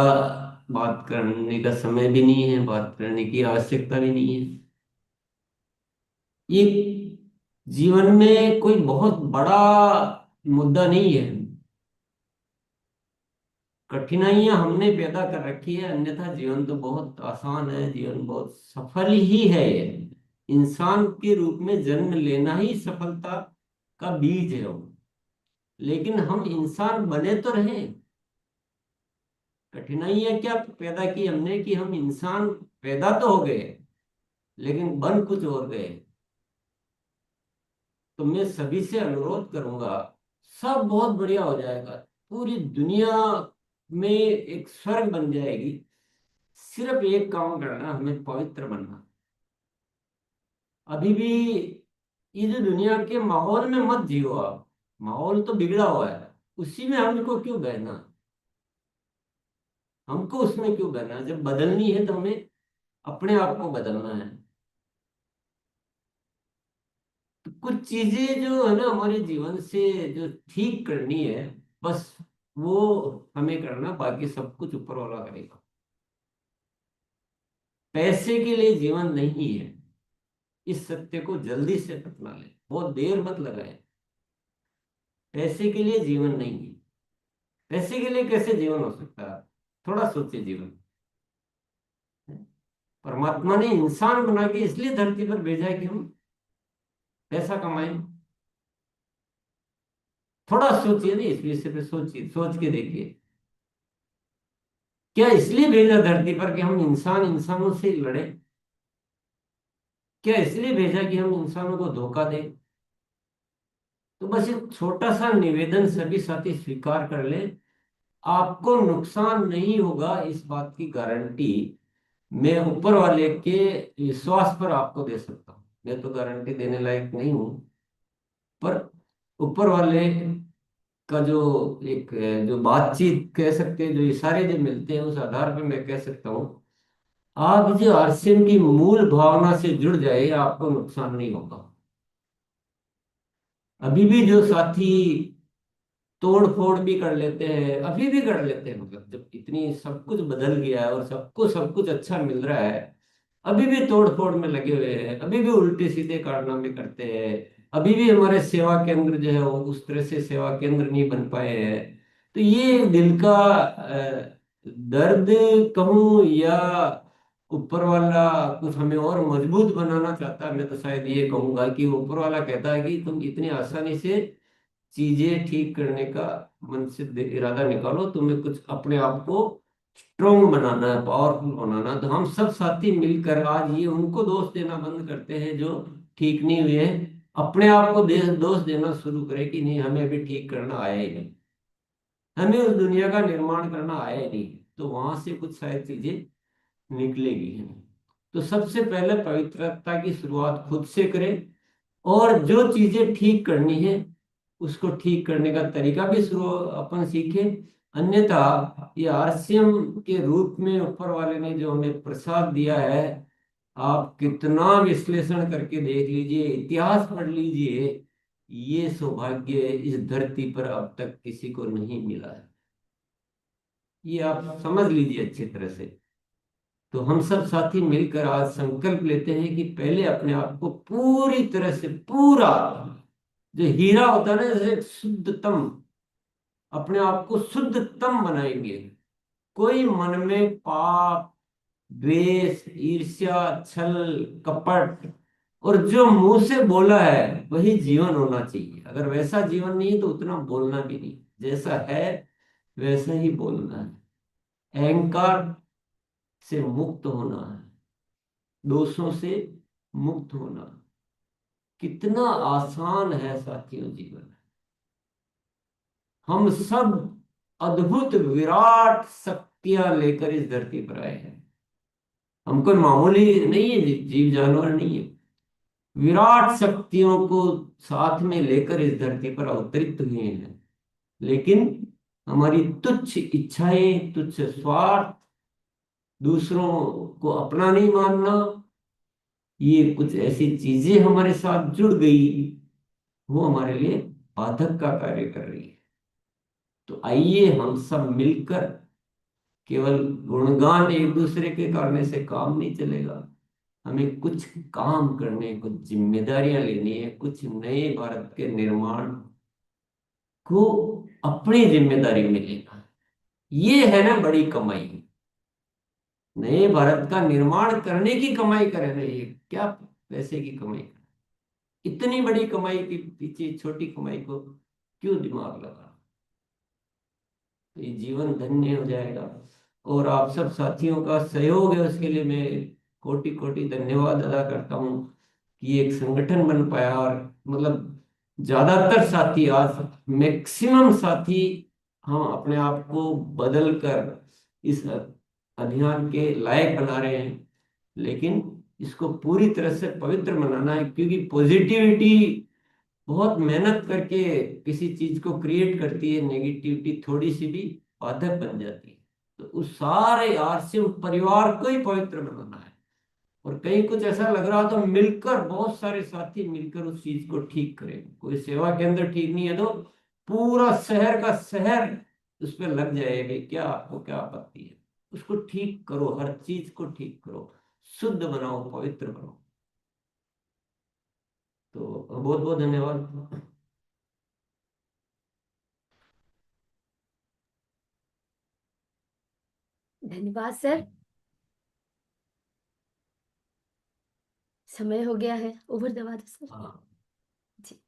S20: बात करने का समय भी नहीं है, बात करने की आवश्यकता भी नहीं है। ये जीवन में कोई बहुत बड़ा मुद्दा नहीं है। कठिनाइयां हमने पैदा कर रखी है, अन्यथा जीवन तो बहुत आसान है, जीवन बहुत सफल ही है। ये इंसान के रूप में जन्म लेना ही सफलता का बीज है वो। लेकिन हम इंसान बने तो रहे, कठिनाइयां क्या पैदा की हमने कि हम इंसान पैदा तो हो गए लेकिन बन कुछ और गए। तो मैं सभी से अनुरोध करूंगा, सब बहुत बढ़िया हो जाएगा, पूरी दुनिया में एक स्वर्ग बन जाएगी। सिर्फ एक काम करना, हमें पवित्र बनना। अभी भी इस दुनिया के माहौल में मत जियो आप, माहौल तो बिगड़ा हुआ है, उसी में हमको क्यों बहना, हमको उसमें क्यों बहना। जब बदलनी है तो हमें अपने आप को बदलना है। तो कुछ चीजें जो है ना हमारे जीवन से जो ठीक करनी है, बस वो हमें करना, बाकी सब कुछ ऊपर वाला करेगा। पैसे के लिए जीवन नहीं है, इस सत्य को जल्दी से अपना ले, बहुत देर मत लगाए। पैसे के लिए जीवन नहीं है। पैसे के लिए कैसे जीवन हो सकता है, थोड़ा सोचिए। जीवन परमात्मा ने इंसान बना के इसलिए धरती पर भेजा है कि हम पैसा कमाएं। थोड़ा सोचिए ना इस विषय पे, सोचिए, सोच के देखिए। क्या इसलिए भेजा धरती पर कि हम इंसान इंसानों से लड़े? क्या इसलिए भेजा कि हम इंसानों को धोखा दें? तो बस एक छोटा सा निवेदन सभी साथी स्वीकार कर ले, आपको नुकसान नहीं होगा, इस बात की गारंटी मैं ऊपर वाले के विश्वास पर आपको दे सकता हूँ। मैं तो गारंटी देने लायक नहीं हूँ, पर ऊपर वाले का जो एक जो बातचीत कह सकते हैं, जो इशारे जो मिलते हैं, उस आधार पर मैं कह सकता हूँ, आप जो आरसीएम की मूल भावना से जुड़ जाए, आपको नुकसान नहीं होगा। अभी भी जो साथी तोड़ फोड़ भी कर लेते हैं, अभी भी कर लेते हैं, मतलब जब इतनी सब कुछ बदल गया है और सबको सब कुछ अच्छा मिल रहा है, अभी भी तोड़ फोड़ में लगे हुए हैं, अभी भी उल्टे सीधे कारनामे करते हैं, अभी भी हमारे सेवा केंद्र जो है वो उस तरह से सेवा केंद्र नहीं बन पाए हैं। तो ये दिल का दर्द कहूँ या ऊपर वाला कुछ हमें और मजबूत बनाना चाहता है, मैं तो शायद ये कहूंगा कि ऊपर वाला कहता है कि तुम इतनी आसानी से चीजें ठीक करने का मन से इरादा निकालो, तुम्हें कुछ अपने आप को स्ट्रोंग बनाना है, पावरफुल बनाना है। तो हम सब साथी मिलकर आज ये उनको दोष देना बंद करते हैं जो ठीक नहीं हुए हैं, अपने आप को दोष देना शुरू करें कि नहीं, हमें अभी ठीक करना आया ही नहीं, हमें उस दुनिया का निर्माण करना आया ही नहीं। तो वहां से कुछ शायद चीजें निकलेगी। तो सबसे पहले पवित्रता की शुरुआत खुद से करें, और जो चीजें ठीक करनी है उसको ठीक करने का तरीका भी शुरू अपन सीखें। अन्यथा ये आरसीएम के रूप में ऊपर वाले ने जो हमें प्रसाद दिया है, आप कितना विश्लेषण करके देख लीजिए, इतिहास पढ़ लीजिए, ये सौभाग्य इस धरती पर अब तक किसी को नहीं मिला है। ये आप समझ लीजिए अच्छी तरह से। तो हम सब साथी मिलकर आज संकल्प लेते हैं कि पहले अपने आप को पूरी तरह से, पूरा जो हीरा होता है ना, जैसे शुद्धतम, अपने आप को शुद्धतम बनाएंगे। कोई मन में पाप, द्वेष, ईर्ष्या, छल, कपट और जो मुंह से बोला है वही जीवन होना चाहिए। अगर वैसा जीवन नहीं है तो उतना बोलना भी नहीं, जैसा है वैसा ही बोलना है। अहंकार से मुक्त होना है, दोषों से मुक्त होना। कितना आसान है साथियों जीवन। हम सब अद्भुत विराट शक्तियां लेकर इस धरती पर आए हैं। हम कोई मामूली नहीं है, जीव जानवर नहीं है, विराट शक्तियों को साथ में लेकर इस धरती पर अवतरित हुए हैं। लेकिन हमारी तुच्छ इच्छाएं, तुच्छ स्वार्थ, दूसरों को अपना नहीं मानना, ये कुछ ऐसी चीजें हमारे साथ जुड़ गई, वो हमारे लिए बाधक का कार्य कर रही है। तो आइए हम सब मिलकर, केवल गुणगान एक दूसरे के करने से काम नहीं चलेगा, हमें कुछ काम करने, कुछ जिम्मेदारियां लेनी है, कुछ नए भारत के निर्माण को अपनी जिम्मेदारी में लेना है। ये है ना बड़ी कमाई। नए भारत का निर्माण करने की कमाई करे ना, ये क्या पैसे की कमाई करे। इतनी बड़ी कमाई के पीछे छोटी कमाई को क्यों दिमाग लगा। तो ये जीवन धन्य हो जाएगा। और आप सब साथियों का सहयोग है, उसके लिए मैं कोटि कोटि धन्यवाद अदा करता हूँ कि एक संगठन बन पाया। और मतलब ज्यादातर साथी, आज मैक्सिमम साथी हम अपने आप को बदल कर इस अभियान के लायक बना रहे हैं। लेकिन इसको पूरी तरह से पवित्र बनाना है, क्योंकि पॉजिटिविटी बहुत मेहनत करके किसी चीज को क्रिएट करती है, नेगेटिविटी थोड़ी सी भी बाधक बन जाती है। तो उस सारे आरसीएम परिवार को ही पवित्र बनाना है। और कहीं कुछ ऐसा लग रहा तो मिलकर, बहुत सारे साथी मिलकर उस चीज को ठीक करें। कोई सेवा केंद्र ठीक नहीं है तो पूरा शहर का शहर उस पर लग जाएगा, क्या आपको क्या आपत्ति है। उसको ठीक करो, हर चीज को ठीक करो, शुद्ध बनाओ, पवित्र बनाओ। तो बहुत बहुत धन्यवाद।
S4: धन्यवाद सर। समय हो गया है, ओवर दबा दो सर।
S20: हाँ।
S4: जी।